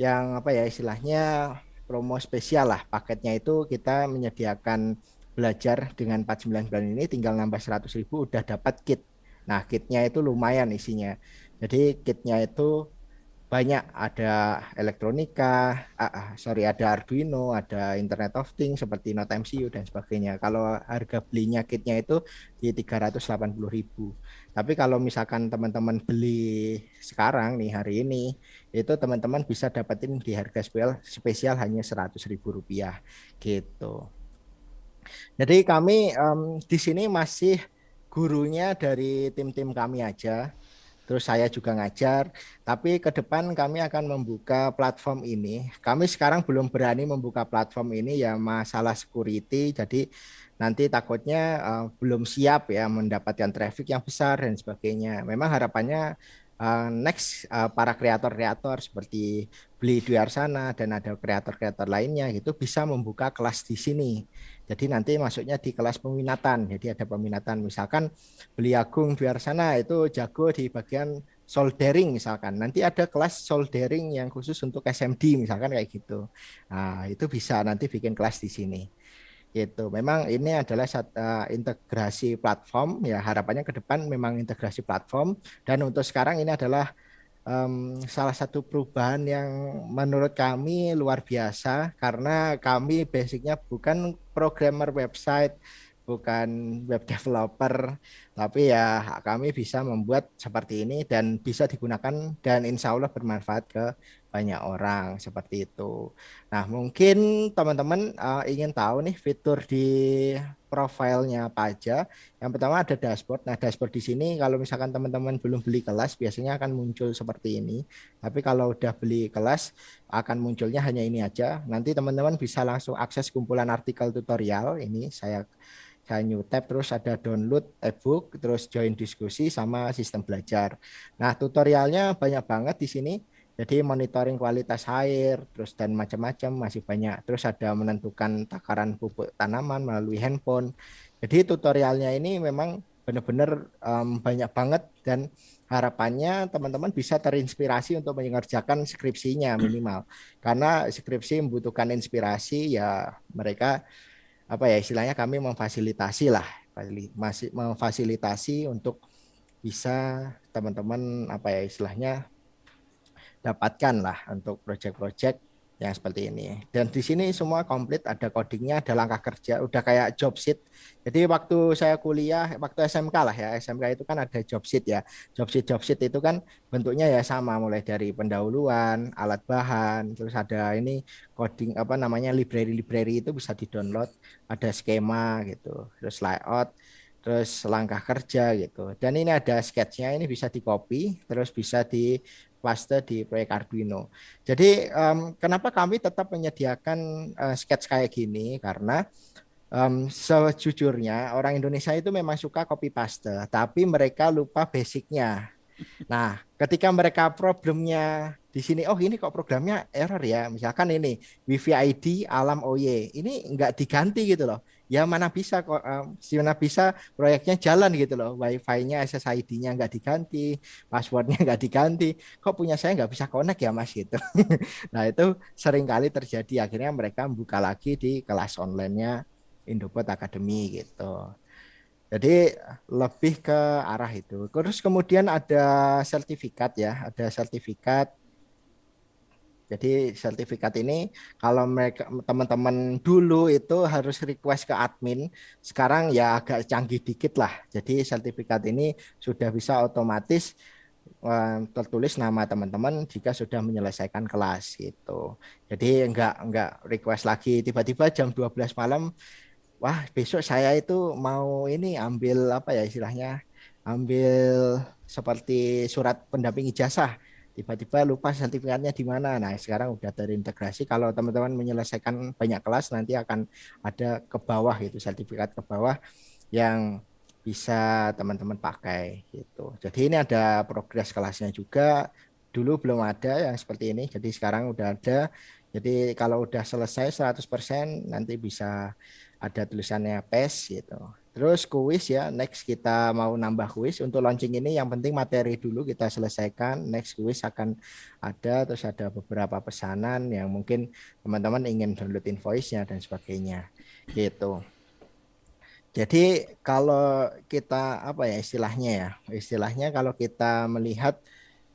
Speaker 4: yang apa ya istilahnya promo spesial lah. Paketnya itu kita menyediakan belajar dengan 499 ini tinggal nambah 100.000 udah dapat kit. Nah, kitnya itu lumayan isinya. Jadi kitnya itu banyak, ada elektronika, ada Arduino, ada Internet of Things seperti Node MCU dan sebagainya. Kalau harga belinya kitnya itu di 380.000. Tapi kalau misalkan teman-teman beli sekarang nih hari ini, itu teman-teman bisa dapetin di harga spesial hanya 100.000 rupiah gitu. Jadi kami di sini masih gurunya dari tim-tim kami aja. Terus saya juga ngajar, tapi ke depan kami akan membuka platform ini. Kami sekarang belum berani membuka platform ini ya masalah security, jadi nanti takutnya belum siap ya mendapatkan traffic yang besar dan sebagainya. Memang harapannya next para kreator-kreator seperti Beli Duarsana dan ada kreator-kreator lainnya gitu bisa membuka kelas di sini. Jadi nanti masuknya di kelas peminatan. Jadi ada peminatan misalkan Beli Agung Duarsana itu jago di bagian soldering misalkan. Nanti ada kelas soldering yang khusus untuk SMD misalkan kayak gitu. Nah, itu bisa nanti bikin kelas di sini. Gitu. Memang ini adalah integrasi platform ya harapannya ke depan memang integrasi platform dan untuk sekarang ini adalah salah satu perubahan yang menurut kami luar biasa karena kami basicnya bukan programmer website, bukan web developer, tapi ya kami bisa membuat seperti ini dan bisa digunakan dan insya Allah bermanfaat ke banyak orang seperti itu. Nah, mungkin teman-teman ingin tahu nih fitur di profilnya apa aja. Yang pertama ada dashboard. Nah, dashboard di sini kalau misalkan teman-teman belum beli kelas biasanya akan muncul seperti ini. Tapi kalau udah beli kelas akan munculnya hanya ini aja. Nanti teman-teman bisa langsung akses kumpulan artikel tutorial. Ini saya new tab terus ada download ebook, terus join diskusi sama sistem belajar. Nah, tutorialnya banyak banget di sini. Jadi monitoring kualitas air, terus dan macam-macam masih banyak. Terus ada menentukan takaran pupuk tanaman melalui handphone. Jadi tutorialnya ini memang benar-benar banyak banget dan harapannya teman-teman bisa terinspirasi untuk mengerjakan skripsinya minimal. Karena skripsi membutuhkan inspirasi ya mereka apa ya istilahnya kami memfasilitasi lah, masih memfasilitasi untuk bisa teman-teman apa ya istilahnya dapatkan lah untuk proyek-proyek yang seperti ini. Dan di sini semua komplit, ada codingnya, ada langkah kerja, udah kayak job sheet. Jadi waktu saya kuliah, waktu SMK lah ya, SMK itu kan ada job sheet ya. Job sheet itu kan bentuknya ya sama, mulai dari pendahuluan, alat bahan, terus ada ini coding apa namanya library-library itu bisa di-download, ada skema gitu, terus layout, terus langkah kerja gitu. Dan ini ada sketchnya, ini bisa di-copy, terus bisa di paste di proyek Arduino. Jadi kenapa kami tetap menyediakan sketch kayak gini? Karena sejujurnya orang Indonesia itu memang suka copy paste, tapi mereka lupa basicnya. Nah, ketika mereka problemnya di sini, oh ini kok programnya error ya. Misalkan ini WiFi ID alam OY, ini nggak diganti gitu loh. Ya mana bisa kok, mana bisa proyeknya jalan gitu loh. Wi-Fi-nya, SSID-nya nggak diganti, passwordnya nggak diganti. Kok punya saya nggak bisa connect ya Mas gitu. Nah itu sering kali terjadi. Akhirnya mereka buka lagi di kelas online-nya Indobot Academy gitu. Jadi lebih ke arah itu. Terus kemudian ada sertifikat ya, ada sertifikat. Jadi sertifikat ini kalau mereka teman-teman dulu itu harus request ke admin, sekarang ya agak canggih dikit lah. Jadi sertifikat ini sudah bisa otomatis tertulis nama teman-teman jika sudah menyelesaikan kelas gitu. Jadi enggak request lagi tiba-tiba jam 12 malam. Wah, besok saya itu mau ini ambil apa ya istilahnya, ambil seperti surat pendamping ijazah. Tiba-tiba lupa sertifikatnya di mana. Nah, sekarang udah terintegrasi. Kalau teman-teman menyelesaikan banyak kelas, nanti akan ada ke bawah gitu, sertifikat ke bawah yang bisa teman-teman pakai gitu. Jadi ini ada progres kelasnya juga. Dulu belum ada yang seperti ini, jadi sekarang udah ada. Jadi kalau udah selesai 100% nanti bisa ada tulisannya PES gitu. Terus kuis ya, next kita mau nambah kuis. Untuk launching ini yang penting materi dulu kita selesaikan. Next kuis akan ada, terus ada beberapa pesanan yang mungkin teman-teman ingin download invoice-nya dan sebagainya. Gitu. Jadi kalau kita apa ya istilahnya ya, istilahnya kalau kita melihat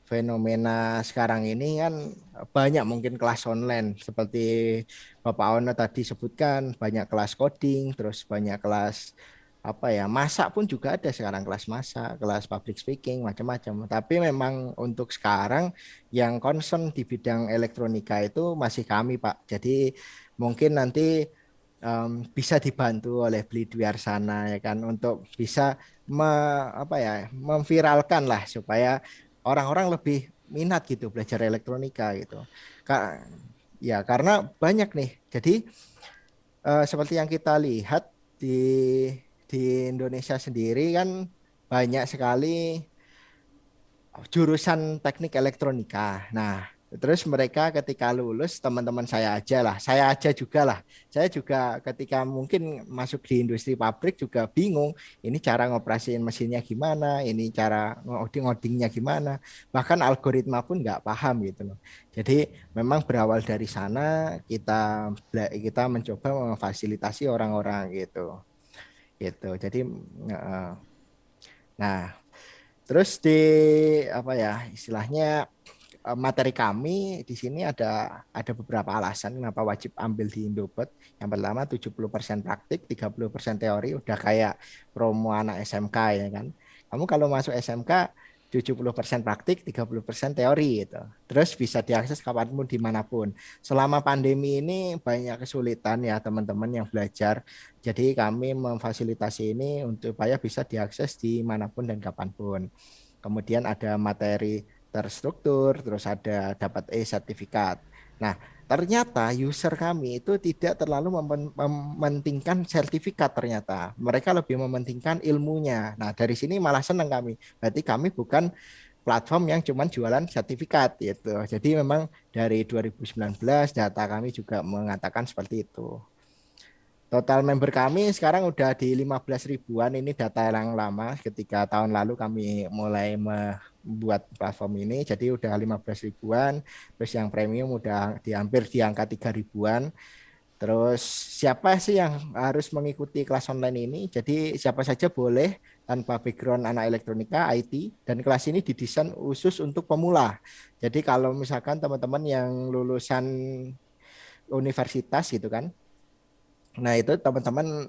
Speaker 4: fenomena sekarang ini kan banyak mungkin kelas online seperti Bapak Ono tadi sebutkan banyak kelas coding, terus banyak kelas apa ya, masak pun juga ada sekarang, kelas masak, kelas public speaking, macam-macam. Tapi memang untuk sekarang yang concern di bidang elektronika itu masih kami, Pak. Jadi mungkin nanti bisa dibantu oleh Beli Dwi Arsana ya kan, untuk bisa apa ya, memviralkan lah supaya orang-orang lebih minat gitu belajar elektronika gitu. Ya karena banyak nih. Jadi seperti yang kita lihat di Indonesia sendiri kan banyak sekali jurusan teknik elektronika. Nah, terus mereka ketika lulus, teman-teman saya aja juga lah. Saya juga ketika mungkin masuk di industri pabrik juga bingung, ini cara ngoperasiin mesinnya gimana, ini cara ngoding-ngodingnya gimana, bahkan algoritma pun nggak paham gitu loh. Jadi memang berawal dari sana kita mencoba memfasilitasi orang-orang gitu. Gitu. Jadi nah, terus di apa ya istilahnya, materi kami di sini ada beberapa alasan kenapa wajib ambil di Indobot. Yang pertama 70% praktik, 30% teori, udah kayak promo anak SMK ya kan. Kamu kalau masuk SMK 70% praktik, 30% teori gitu. Terus bisa diakses kapanpun dimanapun. Selama pandemi ini banyak kesulitan ya teman-teman yang belajar. Jadi kami memfasilitasi ini untuk supaya bisa diakses dimanapun dan kapanpun. Kemudian ada materi terstruktur, terus ada dapat e-sertifikat. Nah, ternyata user kami itu tidak terlalu mementingkan sertifikat ternyata. Mereka lebih mementingkan ilmunya. Nah, dari sini malah senang kami. Berarti kami bukan platform yang cuma jualan sertifikat gitu. Jadi memang dari 2019 data kami juga mengatakan seperti itu. Total member kami sekarang udah di 15 ribuan, ini data yang lama ketika tahun lalu kami mulai membuat platform ini, jadi udah 15 ribuan, terus yang premium udah hampir di angka 3 ribuan. Terus siapa sih yang harus mengikuti kelas online ini? Jadi siapa saja boleh tanpa background anak elektronika, IT, dan kelas ini didesain khusus untuk pemula. Jadi kalau misalkan teman-teman yang lulusan universitas gitu kan, nah, itu teman-teman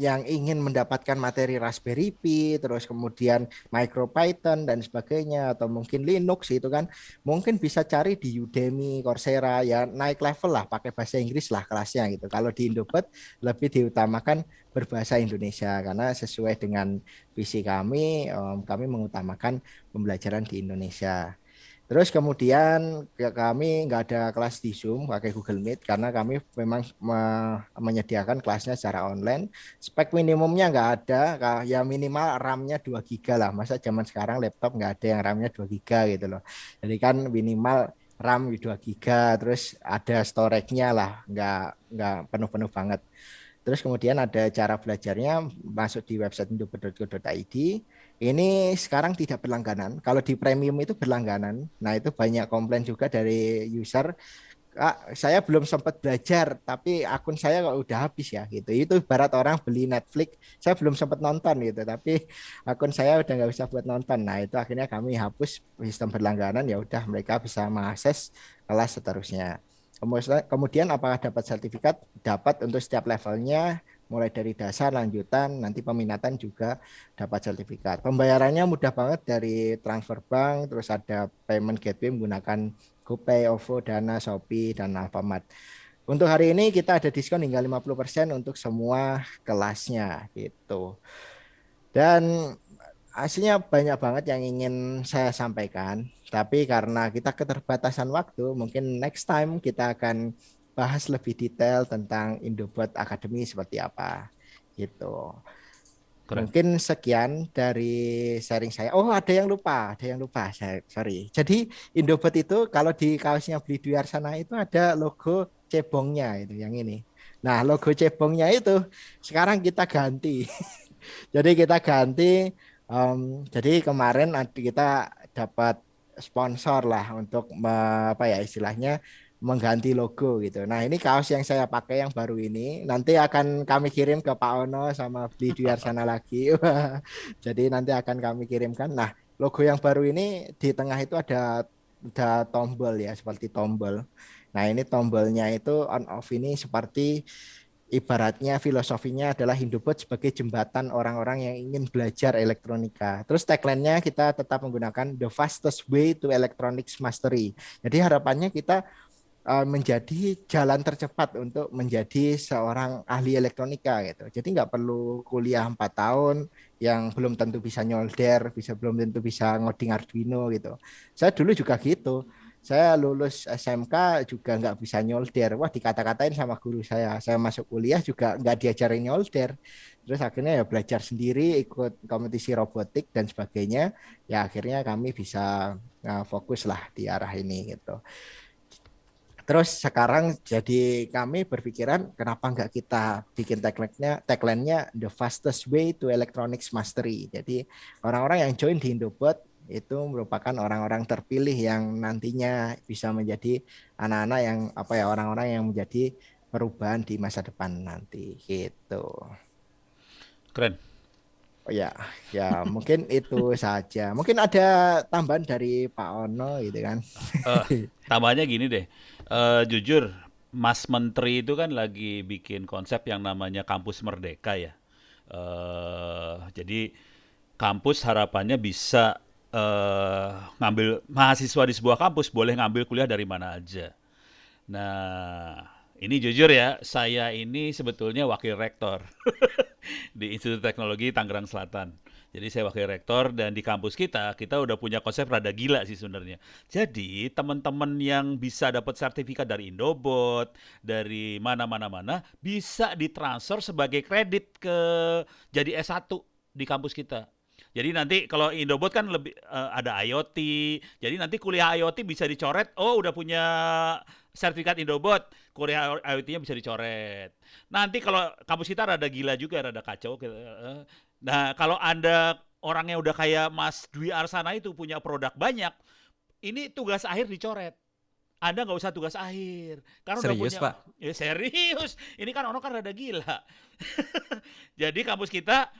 Speaker 4: yang ingin mendapatkan materi Raspberry Pi, terus kemudian MicroPython dan sebagainya, atau mungkin Linux itu kan, mungkin bisa cari di Udemy, Coursera, ya naik level lah, pakai bahasa Inggris lah kelasnya gitu. Kalau di Indobot lebih diutamakan berbahasa Indonesia, karena sesuai dengan visi kami, kami mengutamakan pembelajaran di Indonesia. Terus kemudian kami nggak ada kelas di Zoom, pakai Google Meet karena kami memang menyediakan kelasnya secara online. Spek minimumnya nggak ada, ya minimal RAM-nya 2 giga lah. Masa zaman sekarang laptop nggak ada yang RAM-nya 2 giga gitu loh. Jadi kan minimal RAM 2 giga, terus ada storage-nya lah, nggak penuh-penuh banget. Terus kemudian ada cara belajarnya, masuk di website indobot.co.id. Ini sekarang tidak berlangganan. Kalau di premium itu berlangganan. Nah, itu banyak komplain juga dari user. Kak, saya belum sempat belajar, tapi akun saya kok udah habis ya gitu. Itu ibarat orang beli Netflix, saya belum sempat nonton gitu, tapi akun saya udah nggak bisa buat nonton. Nah, itu akhirnya kami hapus sistem berlangganan. Ya udah, mereka bisa mengakses kelas seterusnya. Kemudian apakah dapat sertifikat? Dapat untuk setiap levelnya, mulai dari dasar, lanjutan, nanti peminatan juga dapat sertifikat. Pembayarannya mudah banget dari transfer bank, terus ada payment gateway menggunakan GoPay, OVO, Dana, Shopee, dan Alfamart. Untuk hari ini kita ada diskon hingga 50% untuk semua kelasnya gitu. Dan aslinya banyak banget yang ingin saya sampaikan, tapi karena kita keterbatasan waktu, mungkin next time kita akan bahas lebih detail tentang Indobot Academy seperti apa gitu.
Speaker 2: Keren.
Speaker 4: Mungkin sekian dari sharing saya. Oh, ada yang lupa. Saya sorry. Jadi Indobot itu kalau di kaosnya Beli Dwi Arsana itu ada logo cebongnya itu yang ini. Nah, logo cebongnya itu sekarang kita ganti. Jadi kita ganti. Jadi kemarin kita dapat sponsor lah untuk apa ya istilahnya mengganti logo gitu. Nah, ini kaos yang saya pakai yang baru ini nanti akan kami kirim ke Pak Ono sama Beli Duyarsana lagi. Jadi nanti akan kami kirimkan. Nah, logo yang baru ini di tengah itu ada tombol ya, seperti tombol. Nah, ini tombolnya itu on off ini seperti ibaratnya filosofinya adalah Indobot sebagai jembatan orang-orang yang ingin belajar elektronika. Terus tagline-nya kita tetap menggunakan the fastest way to electronics mastery. Jadi harapannya kita menjadi jalan tercepat untuk menjadi seorang ahli elektronika gitu. Jadi nggak perlu kuliah 4 tahun yang belum tentu bisa nyolder, belum tentu bisa ngoding Arduino gitu. Saya dulu juga gitu. Saya lulus SMK juga nggak bisa nyolder. Wah, dikata-katain sama guru saya. Saya masuk kuliah juga nggak diajarin nyolder. Terus akhirnya ya belajar sendiri, ikut kompetisi robotik dan sebagainya. Ya akhirnya kami bisa fokus lah di arah ini gitu. Terus sekarang jadi kami berpikiran kenapa nggak kita bikin tagline-nya the fastest way to electronics mastery. Jadi orang-orang yang join di Indobot itu merupakan orang-orang terpilih yang nantinya bisa menjadi anak-anak yang orang-orang yang menjadi perubahan di masa depan nanti gitu.
Speaker 2: Keren.
Speaker 4: Oh ya, ya mungkin itu saja. Mungkin ada tambahan dari Pak Ono gitu kan.
Speaker 2: Tambahnya gini deh, jujur Mas Menteri itu kan lagi bikin konsep yang namanya kampus merdeka ya. Jadi kampus harapannya bisa ngambil mahasiswa di sebuah kampus boleh ngambil kuliah dari mana aja. Nah, ini jujur ya, saya ini sebetulnya wakil rektor di Institut Teknologi Tangerang Selatan. Jadi saya wakil rektor dan di kampus kita udah punya konsep rada gila sih sebenarnya. Jadi teman-teman yang bisa dapat sertifikat dari Indobot, dari mana-mana bisa ditransfer sebagai kredit ke jadi S1 di kampus kita. Jadi nanti kalau Indobot kan lebih ada IoT. Jadi nanti kuliah IoT bisa dicoret, oh udah punya sertifikat Indobot, kuliah IoT-nya bisa dicoret. Nanti kalau kampus kita rada gila juga, rada kacau. Nah, kalau Anda orangnya udah kayak Mas Dwi Arsana itu punya produk banyak, ini tugas akhir dicoret. Anda nggak usah tugas akhir, karena udah
Speaker 3: Serius,
Speaker 2: punya.
Speaker 3: Pak?
Speaker 2: Ya serius, ini kan orang kan rada gila. Jadi kampus kita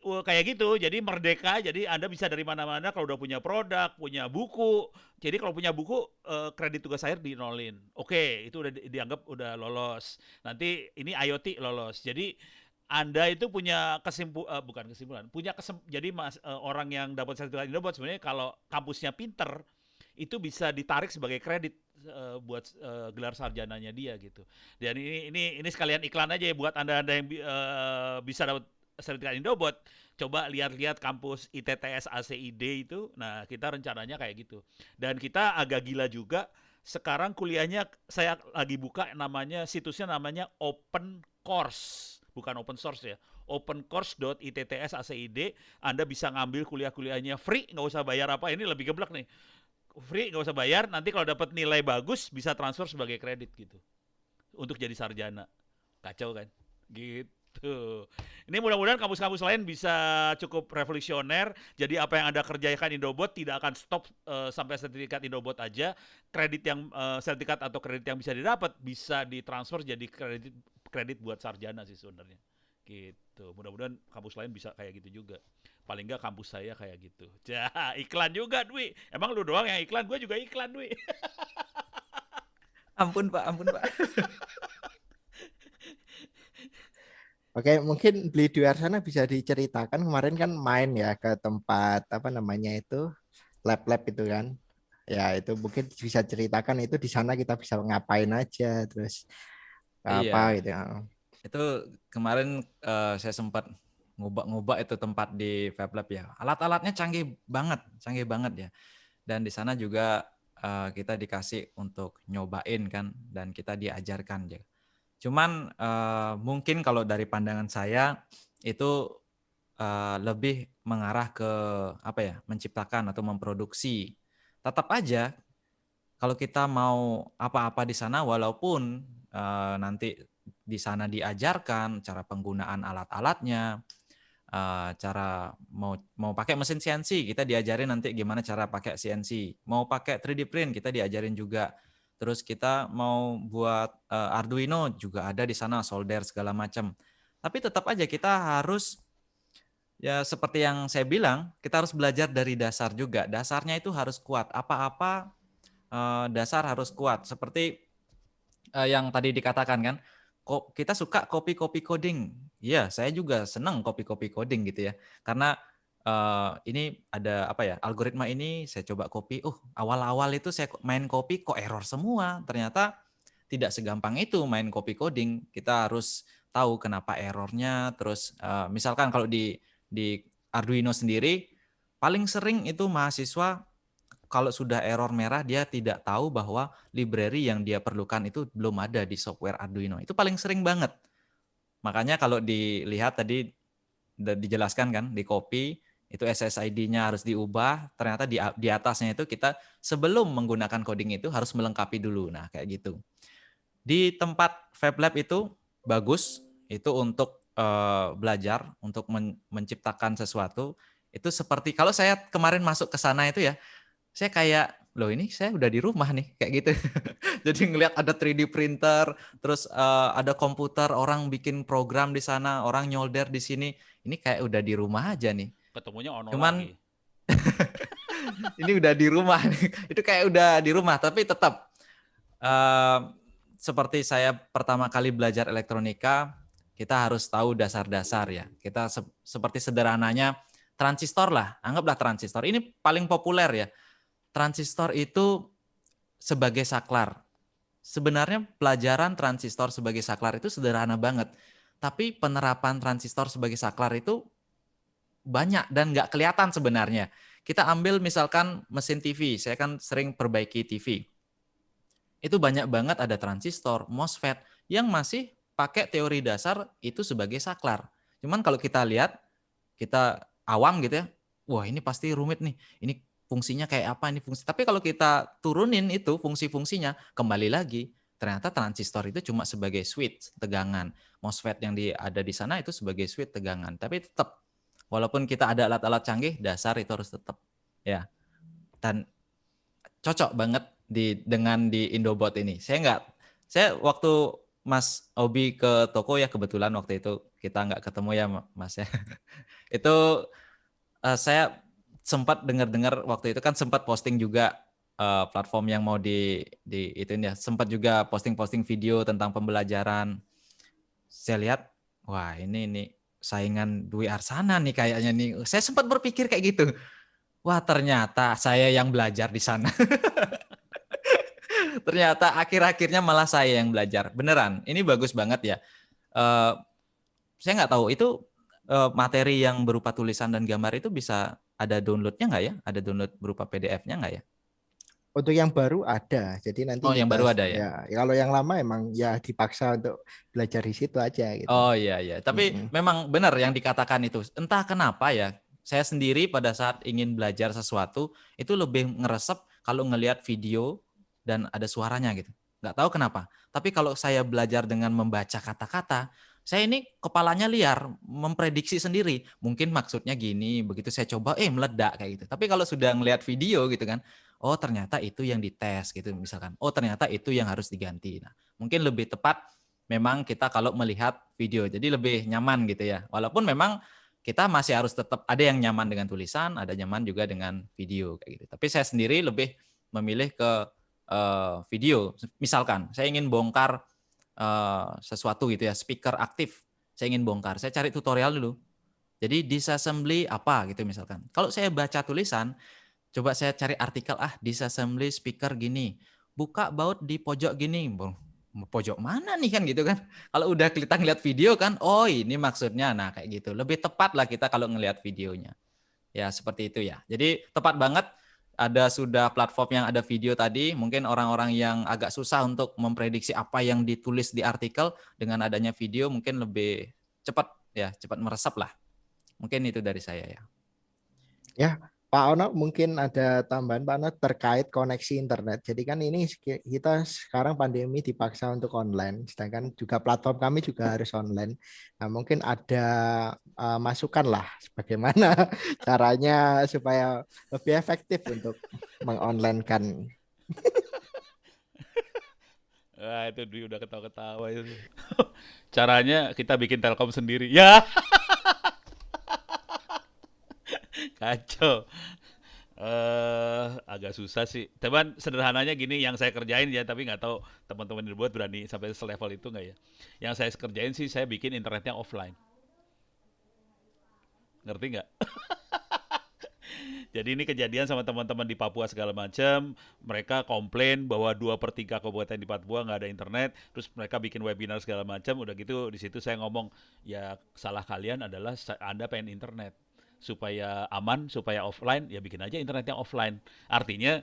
Speaker 2: kayak gitu, jadi merdeka, jadi Anda bisa dari mana-mana kalau udah punya produk, punya buku. Jadi kalau punya buku, kredit tugas akhir dinolin. Oke, itu udah dianggap udah lolos. Nanti ini IoT lolos. Jadi Anda itu punya bukan kesimpulan, jadi orang yang dapat sertifikat Indobot sebenarnya kalau kampusnya pinter, itu bisa ditarik sebagai kredit buat gelar sarjananya dia gitu. Dan ini sekalian iklan aja ya buat Anda-anda yang bisa dapat sertifikat Indobot, coba lihat-lihat kampus ITTS ACID itu. Nah, kita rencananya kayak gitu. Dan kita agak gila juga, sekarang kuliahnya saya lagi buka situsnya namanya Open Course, bukan open source ya. opencourse.itts.acid. Anda bisa ngambil kuliah-kuliahnya free, nggak usah bayar apa. Ini lebih geblek nih. Free, nggak usah bayar. Nanti kalau dapat nilai bagus, bisa transfer sebagai kredit gitu. Untuk jadi sarjana. Kacau kan? Gitu. Ini mudah-mudahan kampus-kampus lain bisa cukup revolusioner. Jadi apa yang Anda kerjakan Indobot tidak akan stop sampai sertifikat Indobot aja. Sertifikat atau kredit yang bisa didapat bisa ditransfer jadi kredit buat sarjana sih sebenarnya. Gitu. Mudah-mudahan kampus lain bisa kayak gitu juga. Paling nggak kampus saya kayak gitu. Iklan juga, Dwi. Emang lu doang yang iklan, gue juga iklan, Dwi.
Speaker 3: Ampun, Pak.
Speaker 4: Oke, mungkin Beli Dwi Arsana bisa diceritakan kemarin kan main ya ke tempat lab-lab itu kan. Ya, itu mungkin bisa ceritakan itu di sana kita bisa ngapain aja terus apa
Speaker 3: Iya,
Speaker 4: gitu.
Speaker 3: itu kemarin saya sempat ngubah itu tempat di Fab Lab ya. Alat-alatnya canggih banget ya. Dan di sana juga kita dikasih untuk nyobain kan, dan kita diajarkan ya. Cuman mungkin kalau dari pandangan saya itu lebih mengarah ke menciptakan atau memproduksi. Tetap aja kalau kita mau apa-apa di sana, walaupun nanti di sana diajarkan cara penggunaan alat-alatnya, cara mau pakai mesin CNC, kita diajarin nanti gimana cara pakai CNC. Mau pakai 3D print, kita diajarin juga. Terus kita mau buat Arduino juga ada di sana, solder segala macam. Tapi tetap aja kita harus, ya seperti yang saya bilang, kita harus belajar dari dasar juga. Dasarnya itu harus kuat. Apa-apa dasar harus kuat. Seperti yang tadi dikatakan kan, kok kita suka copy coding. Iya, saya juga senang copy coding gitu ya. Karena ini ada apa ya, algoritma ini saya coba copy. Awal-awal itu saya main copy kok error semua. Ternyata tidak segampang itu main copy coding. Kita harus tahu kenapa errornya. Terus misalkan kalau di Arduino sendiri paling sering itu mahasiswa kalau sudah error merah dia tidak tahu bahwa library yang dia perlukan itu belum ada di software Arduino. Itu paling sering banget. Makanya kalau dilihat tadi dijelaskan kan di copy itu SSID-nya harus diubah, ternyata di atasnya itu kita sebelum menggunakan coding itu harus melengkapi dulu. Nah, kayak gitu. Di tempat FabLab itu bagus, itu untuk belajar, untuk menciptakan sesuatu. Itu seperti kalau saya kemarin masuk ke sana itu ya, saya kayak, loh ini saya udah di rumah nih, kayak gitu. Jadi ngelihat ada 3D printer, terus ada komputer, orang bikin program di sana, orang nyolder di sini. Ini kayak udah di rumah aja nih.
Speaker 2: Ketemunya ono
Speaker 3: Cuman
Speaker 2: lagi.
Speaker 3: ini udah di rumah nih. Itu kayak udah di rumah, tapi tetap eh, seperti saya pertama kali belajar elektronika, kita harus tahu dasar-dasar ya. Kita seperti sederhananya transistor lah, anggaplah transistor. Ini paling populer ya. Transistor itu sebagai saklar. Sebenarnya pelajaran transistor sebagai saklar itu sederhana banget. Tapi penerapan transistor sebagai saklar itu banyak dan nggak kelihatan sebenarnya. Kita ambil misalkan mesin TV, saya kan sering perbaiki TV. Itu banyak banget ada transistor, MOSFET yang masih pakai teori dasar itu sebagai saklar. Cuman kalau kita lihat, kita awam gitu ya, wah ini pasti rumit nih, ini fungsinya kayak apa, ini fungsi. Tapi kalau kita turunin itu fungsi-fungsinya, kembali lagi, ternyata transistor itu cuma sebagai switch tegangan. MOSFET yang ada di sana itu sebagai switch tegangan. Tapi tetap, walaupun kita ada alat-alat canggih, dasar itu harus tetap. Ya, dan cocok banget dengan di Indobot ini. Saya waktu Mas Obi ke toko ya, kebetulan waktu itu kita nggak ketemu ya Mas ya. Itu saya sempat dengar-dengar waktu itu kan sempat posting juga platform yang mau di itu ya, sempat juga posting-posting video tentang pembelajaran. Saya lihat, wah ini saingan Dwi Arsana nih kayaknya nih. Saya sempat berpikir kayak gitu. Wah ternyata saya yang belajar di sana. Ternyata akhir-akhirnya malah saya yang belajar. Beneran, ini bagus banget ya. Eh, saya nggak tahu itu materi yang berupa tulisan dan gambar itu bisa ada downloadnya nggak ya? Ada download berupa PDF-nya nggak ya?
Speaker 4: Untuk yang baru ada, jadi nanti
Speaker 3: Oh, yang
Speaker 4: kita
Speaker 3: baru ada ya?
Speaker 4: kalau yang lama emang ya dipaksa untuk belajar di situ aja gitu.
Speaker 3: Oh iya iya. Tapi
Speaker 4: Mm-mm.
Speaker 3: memang benar yang dikatakan itu. Entah kenapa ya. Saya sendiri pada saat ingin belajar sesuatu itu lebih ngeresep kalau ngelihat video dan ada suaranya gitu. Nggak tahu kenapa. Tapi kalau saya belajar dengan membaca kata-kata, saya ini kepalanya liar, memprediksi sendiri. Mungkin maksudnya gini, begitu saya coba, meledak kayak gitu. Tapi kalau sudah ngelihat video gitu kan, oh ternyata itu yang dites gitu misalkan. Oh ternyata itu yang harus diganti. Nah, mungkin lebih tepat memang kita kalau melihat video. Jadi lebih nyaman gitu ya. Walaupun memang kita masih harus tetap ada yang nyaman dengan tulisan, ada nyaman juga dengan video kayak gitu. Tapi saya sendiri lebih memilih ke video. Misalkan saya ingin bongkar sesuatu gitu ya, speaker aktif. Saya ingin bongkar, saya cari tutorial dulu. Jadi disassembly apa gitu misalkan. Kalau saya baca tulisan, coba saya cari artikel disassembly speaker gini. Buka baut di pojok gini. Pojok mana nih kan gitu kan. Kalau udah kita ngeliat video kan, oh ini maksudnya. Nah kayak gitu. Lebih tepat lah kita kalau ngelihat videonya. Ya seperti itu ya. Jadi tepat banget ada sudah platform yang ada video tadi. Mungkin orang-orang yang agak susah untuk memprediksi apa yang ditulis di artikel dengan adanya video mungkin lebih cepat ya, cepat meresap lah. Mungkin itu dari saya ya.
Speaker 4: Ya, Pak Ono mungkin ada tambahan Pak Ono terkait koneksi internet. Jadi kan ini kita sekarang pandemi dipaksa untuk online, sedangkan juga platform kami juga harus online. Nah, mungkin ada masukan lah bagaimana caranya supaya lebih efektif untuk mengonlinekan.
Speaker 2: Wah, itu Dwi udah ketawa-ketawa itu. Caranya kita bikin Telkom sendiri. Ya, kacau. Agak susah sih. Cuman sederhananya gini yang saya kerjain ya, tapi nggak tahu teman-teman di buat berani sampai selevel itu nggak ya. Yang saya kerjain sih saya bikin internetnya offline. Ngerti nggak? Jadi ini kejadian sama teman-teman di Papua segala macam. Mereka komplain bahwa 2/3 kabupaten di Papua nggak ada internet. Terus mereka bikin webinar segala macam. Udah gitu di situ saya ngomong, ya salah kalian adalah Anda pengen internet supaya aman, supaya offline, ya bikin aja internetnya offline. Artinya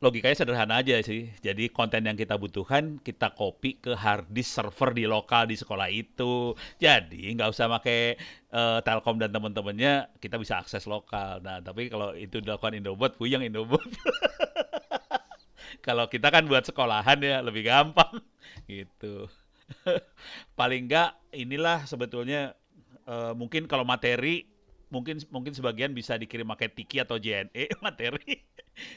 Speaker 2: logikanya sederhana aja sih. Jadi konten yang kita butuhkan kita copy ke hard disk server di lokal di sekolah itu. Jadi nggak usah pakai Telkom dan teman-temannya, kita bisa akses lokal. Nah, tapi kalau itu dilakukan Indobot, puyeng Indobot. Kalau kita kan buat sekolahan ya lebih gampang gitu. Paling nggak inilah sebetulnya mungkin kalau materi mungkin mungkin sebagian bisa dikirim pakai Tiki atau JNE materi.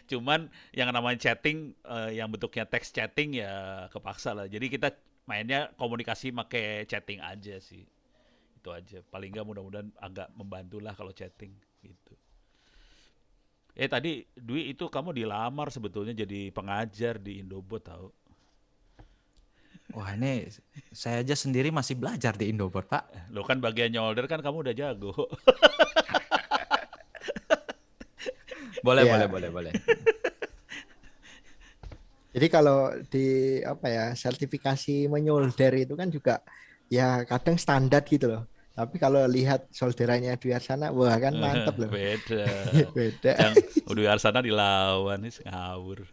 Speaker 2: Cuman yang namanya chatting yang bentuknya teks chatting ya kepaksa lah. Jadi kita mainnya komunikasi pakai chatting aja sih. Itu aja. Paling nggak mudah-mudahan agak membantu lah kalau chatting gitu. Tadi Dwi itu kamu dilamar sebetulnya jadi pengajar di Indobot tahu.
Speaker 3: Wah, ini saya aja sendiri masih belajar di Indobot, Pak.
Speaker 2: Lo kan bagian nyolder kan kamu udah jago.
Speaker 3: Boleh, boleh,
Speaker 4: Ya,
Speaker 3: boleh, boleh.
Speaker 4: jadi kalau di apa ya sertifikasi menyolder itu kan juga ya kadang standar gitu loh. Tapi kalau lihat solderannya Dwi Arsana, wah kan mantep loh.
Speaker 2: Beda.
Speaker 4: Beda.
Speaker 2: Yang udah Arsana dilawan nih ngawur.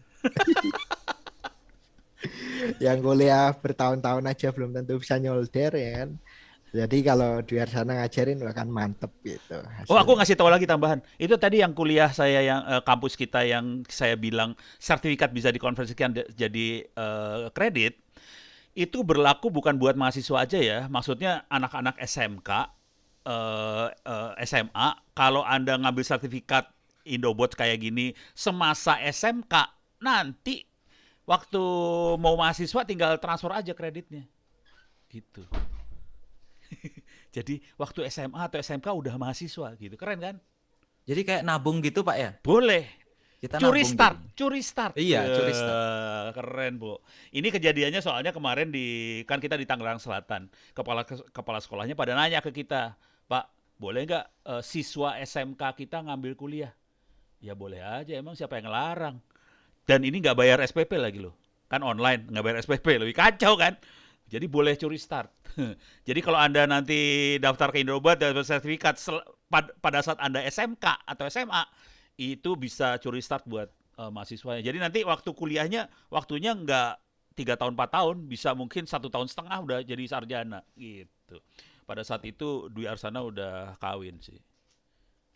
Speaker 4: Yang kuliah bertahun-tahun aja belum tentu bisa nyolder ya kan. Jadi kalau Dwi Arsana ngajarin wah kan mantep gitu
Speaker 2: Oh, aku
Speaker 4: hasilnya.
Speaker 2: ngasih tahu lagi tambahan. Itu tadi yang kuliah saya yang kampus kita yang saya bilang sertifikat bisa dikonversikan jadi kredit, itu berlaku bukan buat mahasiswa aja ya. Maksudnya anak-anak SMK, SMA, kalau Anda ngambil sertifikat Indobot kayak gini semasa SMK, nanti waktu mau mahasiswa tinggal transfer aja kreditnya. Gitu. Jadi waktu SMA atau SMK udah mahasiswa gitu. Keren kan?
Speaker 3: Jadi kayak nabung gitu, Pak ya?
Speaker 2: Boleh.
Speaker 3: Kita
Speaker 2: Curi
Speaker 3: nabung
Speaker 2: start,
Speaker 3: gitu.
Speaker 2: curi start.
Speaker 3: Iya, curi start.
Speaker 2: Keren, Bu. Ini kejadiannya soalnya kemarin kan kita di Tangerang Selatan. Kepala sekolahnya pada nanya ke kita, "Pak, boleh nggak siswa SMK kita ngambil kuliah?" Ya boleh aja, emang siapa yang ngelarang? Dan ini nggak bayar SPP lagi loh. Kan online, nggak bayar SPP. Lebih kacau kan? Jadi boleh curi start. Jadi kalau Anda nanti daftar ke Indobat dan sertifikat pada saat Anda SMK atau SMA, itu bisa curi start buat mahasiswanya. Jadi nanti waktu kuliahnya, waktunya nggak 3 tahun 4 tahun, bisa mungkin 1 tahun setengah udah jadi sarjana gitu. Pada saat itu Dwi Arsana udah kawin sih.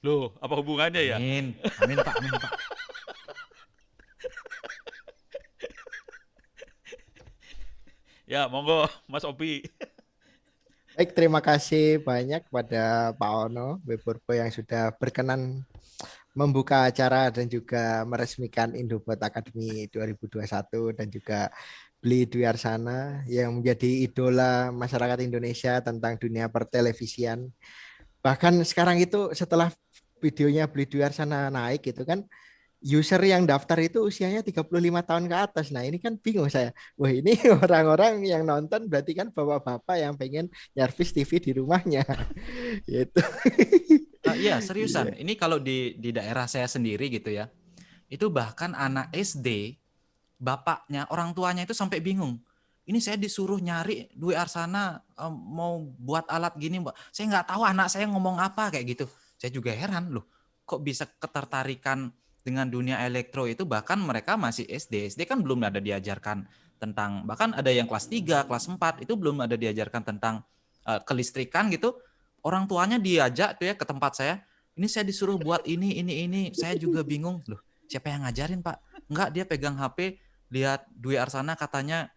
Speaker 2: Loh, apa hubungannya ya?
Speaker 3: Amin. Amin, Pak. Amin, Pak.
Speaker 2: Ya, monggo Mas Opi.
Speaker 4: Baik, terima kasih banyak pada Pak Ono Weborbo yang sudah berkenan membuka acara dan juga meresmikan Indobot Academy 2021 dan juga Beli Dwi Arsana yang menjadi idola masyarakat Indonesia tentang dunia pertelevisian. Bahkan sekarang itu setelah videonya Beli Dwi Arsana naik gitu kan, user yang daftar itu usianya 35 tahun ke atas. Nah, ini kan bingung saya. Wah, ini orang-orang yang nonton berarti kan bapak-bapak yang pengen nyervis TV di rumahnya. Gitu.
Speaker 3: Iya,
Speaker 4: Iya.
Speaker 3: seriusan. Ini kalau di daerah saya sendiri gitu ya. Itu bahkan anak SD, bapaknya, orang tuanya itu sampai bingung. Ini saya disuruh nyari Dwi Arsana mau buat alat gini, Mbak. Saya nggak tahu anak saya ngomong apa kayak gitu. Saya juga heran loh, kok bisa ketertarikan dengan dunia elektro itu bahkan mereka masih SD. SD kan belum ada diajarkan tentang, bahkan ada yang kelas 3, kelas 4 itu belum ada diajarkan tentang kelistrikan gitu. Orang tuanya diajak tuh ya ke tempat saya. Ini saya disuruh buat ini. Saya juga bingung loh. Siapa yang ngajarin, Pak? Enggak, dia pegang HP, lihat Dwi Arsana katanya,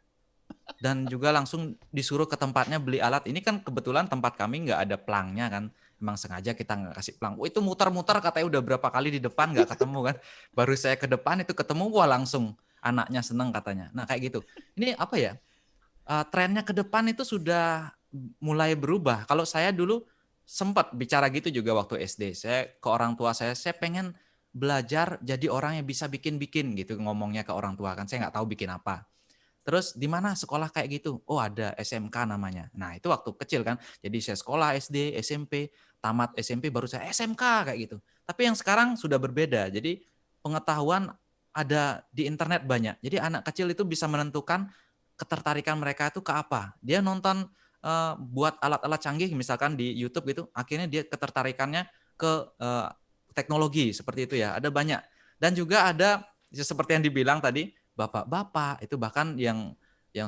Speaker 3: dan juga langsung disuruh ke tempatnya beli alat. Ini kan kebetulan tempat kami nggak ada pelangnya kan. Emang sengaja kita nggak kasih pelang. Oh, itu muter-muter katanya udah berapa kali di depan nggak ketemu kan. Baru saya ke depan itu ketemu, wah langsung anaknya seneng katanya. Nah kayak gitu. Ini apa ya? Trennya ke depan itu sudah mulai berubah. Kalau saya dulu sempat bicara gitu juga waktu SD. Saya ke orang tua saya pengen belajar jadi orang yang bisa bikin-bikin gitu ngomongnya ke orang tua kan. Saya nggak tahu bikin apa. Terus di mana sekolah kayak gitu? Oh ada SMK namanya. Nah itu waktu kecil kan. Jadi saya sekolah SD, SMP, tamat SMP baru saya SMK kayak gitu. Tapi yang sekarang sudah berbeda. Jadi pengetahuan ada di internet banyak. Jadi anak kecil itu bisa menentukan ketertarikan mereka itu ke apa. Dia nonton buat alat-alat canggih misalkan di YouTube gitu. Akhirnya dia ketertarikannya ke teknologi seperti itu ya. Ada banyak. Dan juga ada seperti yang dibilang tadi bapak-bapak itu bahkan yang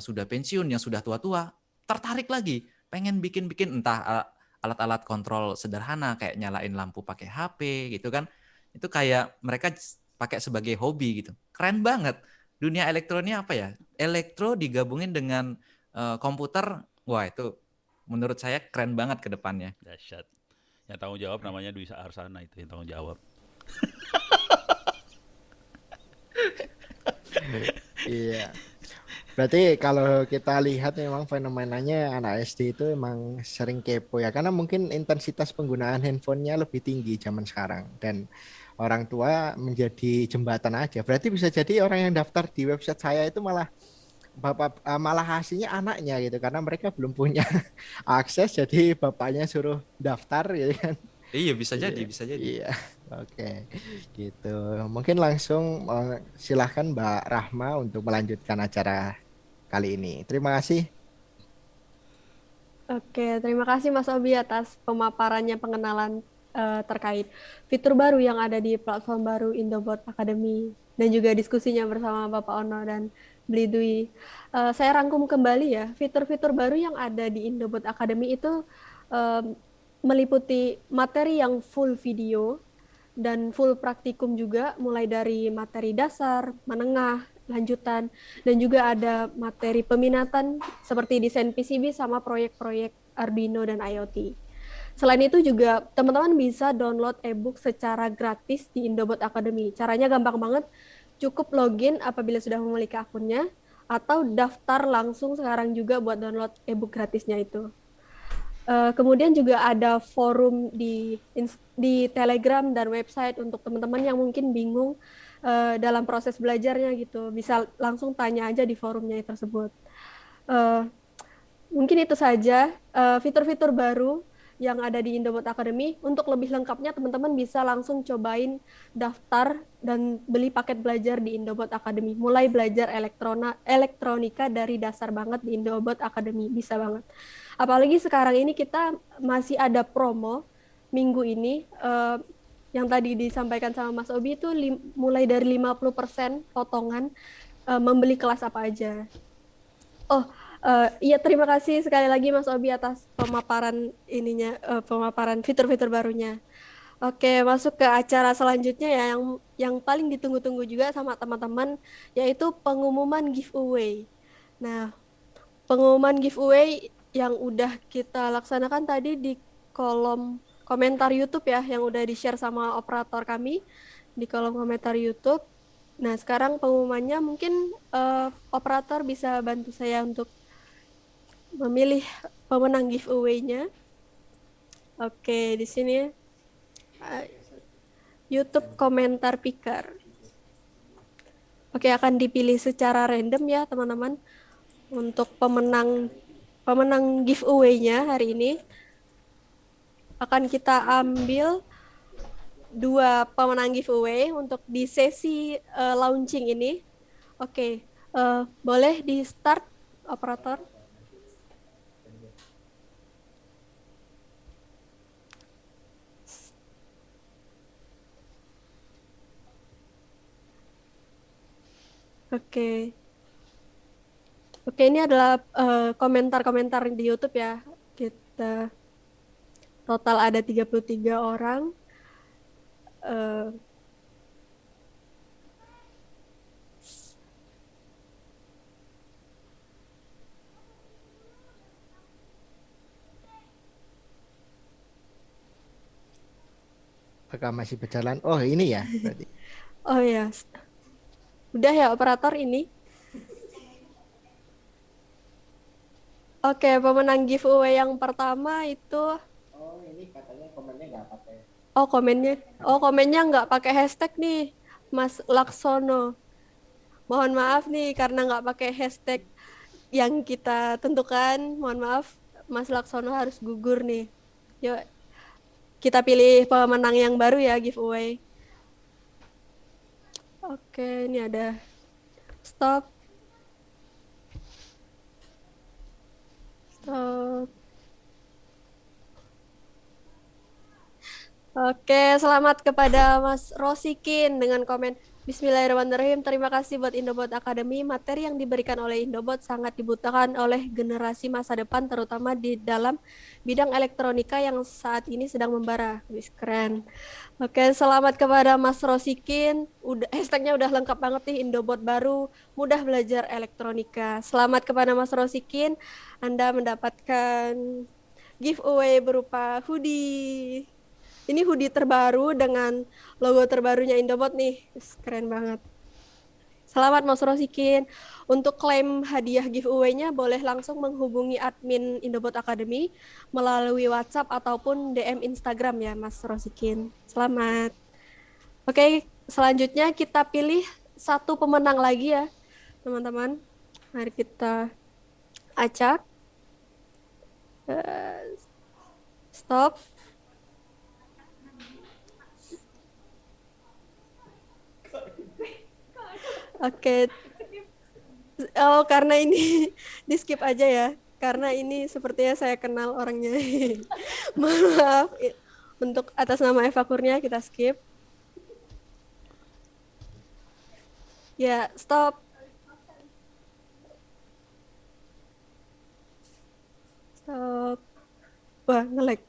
Speaker 3: sudah pensiun, yang sudah tua-tua, tertarik lagi, pengen bikin-bikin entah alat-alat kontrol sederhana kayak nyalain lampu pakai HP gitu kan. Itu kayak mereka pakai sebagai hobi gitu. Keren banget. Dunia elektroniknya apa ya? Elektro digabungin dengan komputer, wah itu menurut saya keren banget ke depannya.
Speaker 2: Dahsyat. Yang tanggung jawab namanya Dwi Arsana itu yang tanggung jawab.
Speaker 4: Iya. Berarti kalau kita lihat memang fenomenanya anak SD itu emang sering kepo ya, karena mungkin intensitas penggunaan handphonenya lebih tinggi zaman sekarang dan orang tua menjadi jembatan aja. Berarti bisa jadi orang yang daftar di website saya itu malah malah hasilnya anaknya gitu, karena mereka belum punya akses, jadi bapaknya suruh daftar gitu kan.
Speaker 3: Iya bisa jadi,
Speaker 4: Iya,
Speaker 3: bisa jadi.
Speaker 4: iya. Oke, gitu. Mungkin langsung silahkan Mbak Rahma untuk melanjutkan acara kali ini. Terima kasih.
Speaker 1: Oke, terima kasih Mas Obi atas pemaparannya pengenalan terkait fitur baru yang ada di platform baru Indobot Academy dan juga diskusinya bersama Bapak Ono dan Beli Dwi. Saya rangkum kembali ya, fitur-fitur baru yang ada di Indobot Academy itu eh, meliputi materi yang full video dan full praktikum juga, mulai dari materi dasar, menengah, lanjutan, dan juga ada materi peminatan seperti desain PCB sama proyek-proyek Arduino dan IoT. Selain itu juga teman-teman bisa download ebook secara gratis di Indobot Academy. Caranya gampang banget, cukup login apabila sudah memiliki akunnya, atau daftar langsung sekarang juga buat download ebook gratisnya itu. Kemudian juga ada forum di Telegram dan website untuk teman-teman yang mungkin bingung dalam proses belajarnya gitu. Bisa langsung tanya aja di forumnya tersebut. Uh, Mungkin itu saja fitur-fitur baru yang ada di Indobot Academy. Untuk lebih lengkapnya teman-teman bisa langsung cobain daftar dan beli paket belajar di Indobot Academy. Mulai belajar elektronika dari dasar banget di Indobot Academy, bisa banget. Apalagi sekarang ini kita masih ada promo minggu ini yang tadi disampaikan sama Mas Obi itu mulai dari 50% potongan membeli kelas apa aja. Oh, iya terima kasih sekali lagi Mas Obi atas pemaparan pemaparan fitur-fitur barunya. Oke, masuk ke acara selanjutnya ya yang paling ditunggu-tunggu juga sama teman-teman, yaitu pengumuman giveaway. Nah, pengumuman giveaway yang udah kita laksanakan tadi di kolom komentar YouTube ya, yang udah di-share sama operator kami di kolom komentar YouTube. Nah, sekarang pengumumannya mungkin operator bisa bantu saya untuk memilih pemenang giveaway-nya. Oke, di sini YouTube komentar picker. Oke, akan dipilih secara random ya, teman-teman. Untuk pemenang giveaway-nya hari ini akan kita ambil 2 pemenang giveaway untuk di sesi launching ini. Oke, boleh di start operator. Oke. Oke, ini adalah komentar-komentar di YouTube ya. Kita total ada 33 orang.
Speaker 4: Apakah masih berjalan? Oh, ini ya berarti.
Speaker 1: Oh ya, udah ya operator ini. Oke, pemenang giveaway yang pertama itu
Speaker 4: Oh, ini katanya komennya nggak pakai.
Speaker 1: Oh komennya nggak pakai hashtag nih, Mas Laksono. Mohon maaf nih karena nggak pakai hashtag yang kita tentukan. Mohon maaf, Mas Laksono harus gugur nih. Yuk kita pilih pemenang yang baru ya giveaway. Oke, ini ada stop, stop. Oke, selamat kepada Mas Rosikin dengan komen Bismillahirrahmanirrahim. Terima kasih buat Indobot Academy. Materi yang diberikan oleh Indobot sangat dibutuhkan oleh generasi masa depan, terutama di dalam bidang elektronika yang saat ini sedang membara. Wis keren. Oke, selamat kepada Mas Rosikin. Hashtagnya udah lengkap banget nih, Indobot baru, mudah belajar elektronika. Selamat kepada Mas Rosikin. Anda mendapatkan giveaway berupa hoodie. Ini hoodie terbaru dengan logo terbarunya Indobot nih. Keren banget. Selamat Mas Rosikin. Untuk klaim hadiah giveaway-nya boleh langsung menghubungi admin Indobot Academy melalui WhatsApp ataupun DM Instagram ya Mas Rosikin. Selamat. Oke, selanjutnya kita pilih satu pemenang lagi ya teman-teman. Mari kita acak. Stop. Oke. Oh, karena ini di skip aja ya. Karena ini sepertinya saya kenal orangnya. Maaf. Untuk atas nama Eva Kurnia kita skip. Ya, stop. Stop. Wah, nge-lag.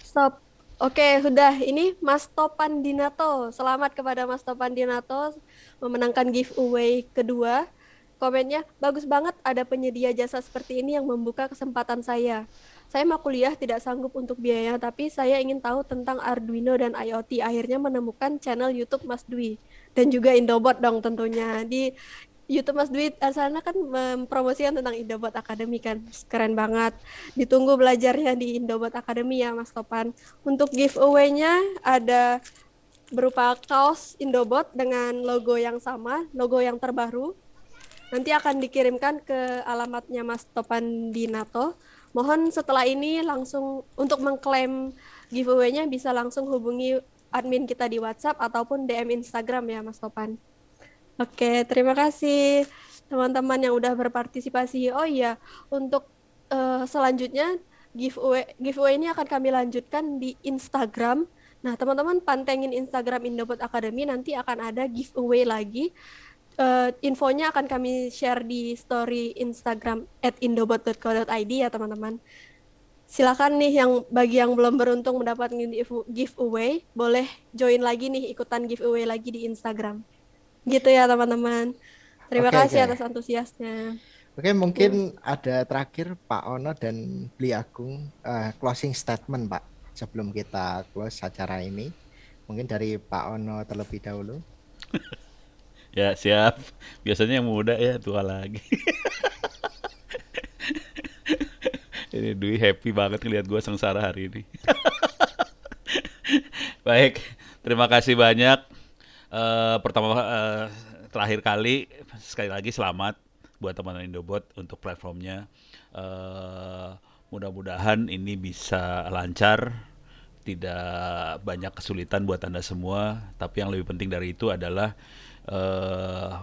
Speaker 1: Stop. Oke, sudah. Ini Mas Topan Dinato. Selamat kepada Mas Topan Dinato memenangkan giveaway kedua. Komennya, bagus banget ada penyedia jasa seperti ini yang membuka kesempatan saya. Saya mau kuliah tidak sanggup untuk biaya, tapi saya ingin tahu tentang Arduino dan IoT. Akhirnya menemukan channel YouTube Mas Dwi. Dan juga Indobot dong tentunya. Di YouTube Mas Dwi sana kan mempromosikan tentang Indobot Academy kan. Keren banget. Ditunggu belajarnya di Indobot Academy ya Mas Topan. Untuk giveaway-nya ada berupa kaos Indobot dengan logo yang sama, logo yang terbaru. Nanti akan dikirimkan ke alamatnya Mas Topan Dinato. Mohon setelah ini langsung untuk mengklaim giveaway-nya bisa langsung hubungi admin kita di WhatsApp ataupun DM Instagram ya Mas Topan. Oke, terima kasih teman-teman yang udah berpartisipasi. Oh iya, untuk selanjutnya giveaway ini akan kami lanjutkan di Instagram. Nah, teman-teman pantengin Instagram Indobot Academy, nanti akan ada giveaway lagi. Infonya akan kami share di story Instagram @indobot.co.id ya teman-teman. Silakan nih bagi yang belum beruntung mendapatkan giveaway, boleh join lagi nih, ikutan giveaway lagi di Instagram. Gitu ya teman-teman. Terima
Speaker 4: Oke,
Speaker 1: kasih
Speaker 4: oke.
Speaker 1: atas antusiasnya.
Speaker 4: Oke, mungkin ada terakhir Pak Ono dan Bli Agung closing statement, Pak, sebelum kita close acara ini. Mungkin dari Pak Ono terlebih dahulu.
Speaker 2: Ya, siap. Biasanya yang muda ya, tua lagi. Ini Dwi happy banget ngeliat gue sengsara hari ini. Baik, terima kasih banyak. Terakhir kali, sekali lagi selamat buat teman-teman Indobot untuk platformnya. Mudah-mudahan ini bisa lancar, tidak banyak kesulitan buat Anda semua. Tapi yang lebih penting dari itu adalah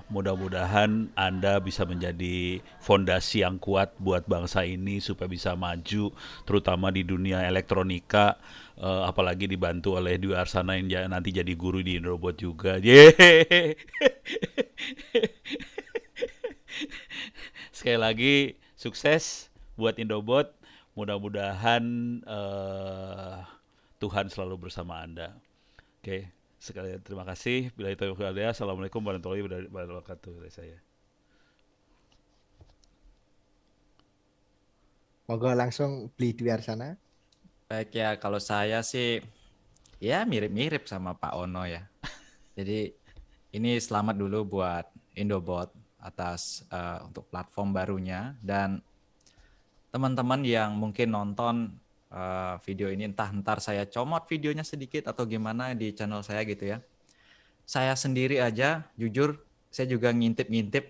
Speaker 2: mudah-mudahan Anda bisa menjadi fondasi yang kuat buat bangsa ini supaya bisa maju, terutama di dunia elektronika, apalagi dibantu oleh Dwi Arsana yang nanti jadi guru di Indobot juga. Yeay. Sekali lagi sukses buat Indobot. Mudah-mudahan Tuhan selalu bersama Anda. Oke, sekali terima kasih. Bila itu Assalamualaikum warahmatullahi wabarakatuh dari saya.
Speaker 4: Monggo langsung Bli Dwi Arsana.
Speaker 3: Baik ya, kalau saya sih ya mirip-mirip sama Pak Ono ya. Jadi ini selamat dulu buat Indobot atas untuk platform barunya, dan teman-teman yang mungkin nonton video ini, entah ntar saya comot videonya sedikit atau gimana di channel saya gitu ya. Saya sendiri aja jujur saya juga ngintip-ngintip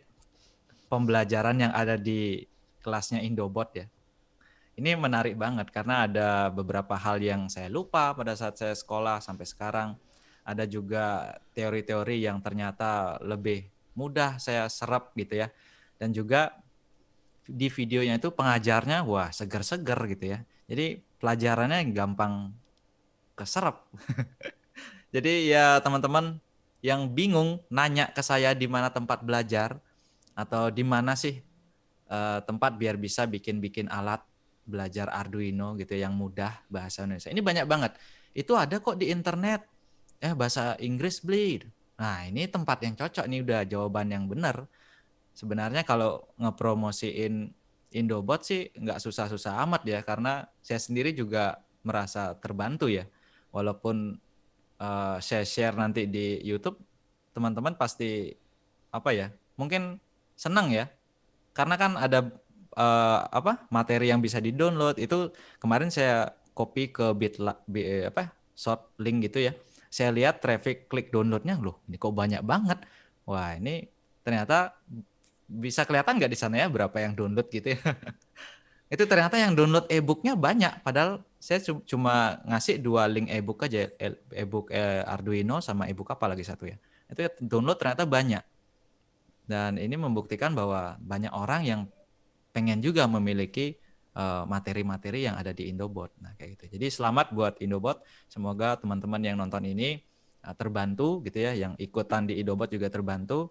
Speaker 3: pembelajaran yang ada di kelasnya Indobot ya. Ini menarik banget karena ada beberapa hal yang saya lupa pada saat saya sekolah sampai sekarang. Ada juga teori-teori yang ternyata lebih mudah saya serap gitu ya. Dan juga di videonya itu pengajarnya wah seger-seger gitu ya. Jadi pelajarannya gampang keserap. Jadi ya teman-teman yang bingung nanya ke saya di mana tempat belajar atau di mana sih tempat biar bisa bikin-bikin alat belajar Arduino gitu yang mudah bahasa Indonesia. Ini banyak banget. Itu ada kok di internet. Bahasa Inggris beli. Nah, ini tempat yang cocok nih udah jawaban yang benar. Sebenarnya kalau ngepromosiin Indobot sih nggak susah-susah amat ya karena saya sendiri juga merasa terbantu ya. Walaupun saya share nanti di YouTube, teman-teman pasti apa ya? Mungkin senang ya. Karena kan ada materi yang bisa di-download itu kemarin saya copy ke short link gitu ya. Saya lihat traffic klik downloadnya loh, ini kok banyak banget. Wah, ini ternyata bisa kelihatan nggak di sana ya berapa yang download gitu ya. Itu ternyata yang download e-booknya banyak, padahal saya cuma ngasih 2 link e-book aja, e-book Arduino sama e-book apa lagi satu ya. Itu download ternyata banyak. Dan ini membuktikan bahwa banyak orang yang pengen juga memiliki materi-materi yang ada di Indobot. Nah, kayak gitu. Jadi selamat buat Indobot. Semoga teman-teman yang nonton ini terbantu gitu ya, yang ikutan di Indobot juga terbantu.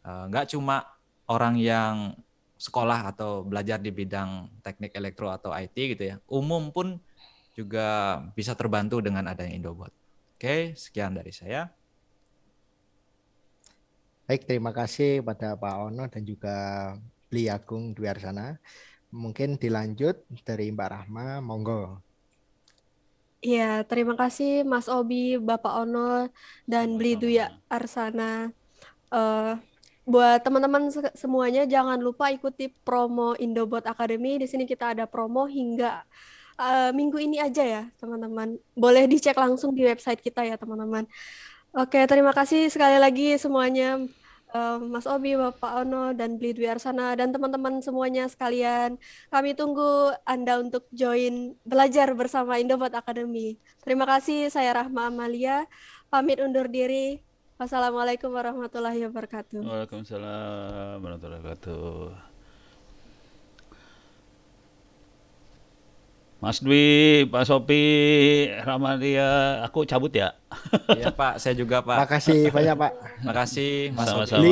Speaker 3: Nggak cuma orang yang sekolah atau belajar di bidang teknik elektro atau IT gitu ya. Umum pun juga bisa terbantu dengan adanya Indobot. Oke, sekian dari saya.
Speaker 4: Baik, terima kasih pada Pak Ono dan juga Bli Agung Dwi Arsana. Mungkin dilanjut dari Mbak Rahma, monggo.
Speaker 1: Iya, terima kasih Mas Obi, Bapak Ono, dan Bli Dwi
Speaker 2: Sama-sama.
Speaker 1: Arsana. Eh, Buat teman-teman semuanya, jangan lupa ikuti promo Indobot Academy. Di sini kita ada promo hingga minggu ini aja ya, teman-teman. Boleh dicek langsung di website kita ya, teman-teman. Oke, terima kasih sekali lagi semuanya, Mas Obi, Bapak Ono, dan Bli Dwi Arsana, dan teman-teman semuanya sekalian. Kami tunggu Anda untuk join belajar bersama Indobot Academy. Terima kasih, saya Rahma Amalia. Pamit undur diri. Wassalamualaikum warahmatullahi wabarakatuh.
Speaker 2: Waalaikumsalam warahmatullahi wabarakatuh. Mas Dwi, Pak Sopi, Ramadia, aku cabut ya.
Speaker 3: Iya Pak, saya juga Pak.
Speaker 4: Makasih banyak Pak.
Speaker 3: Makasih Mas Obi.
Speaker 2: Sama-sama.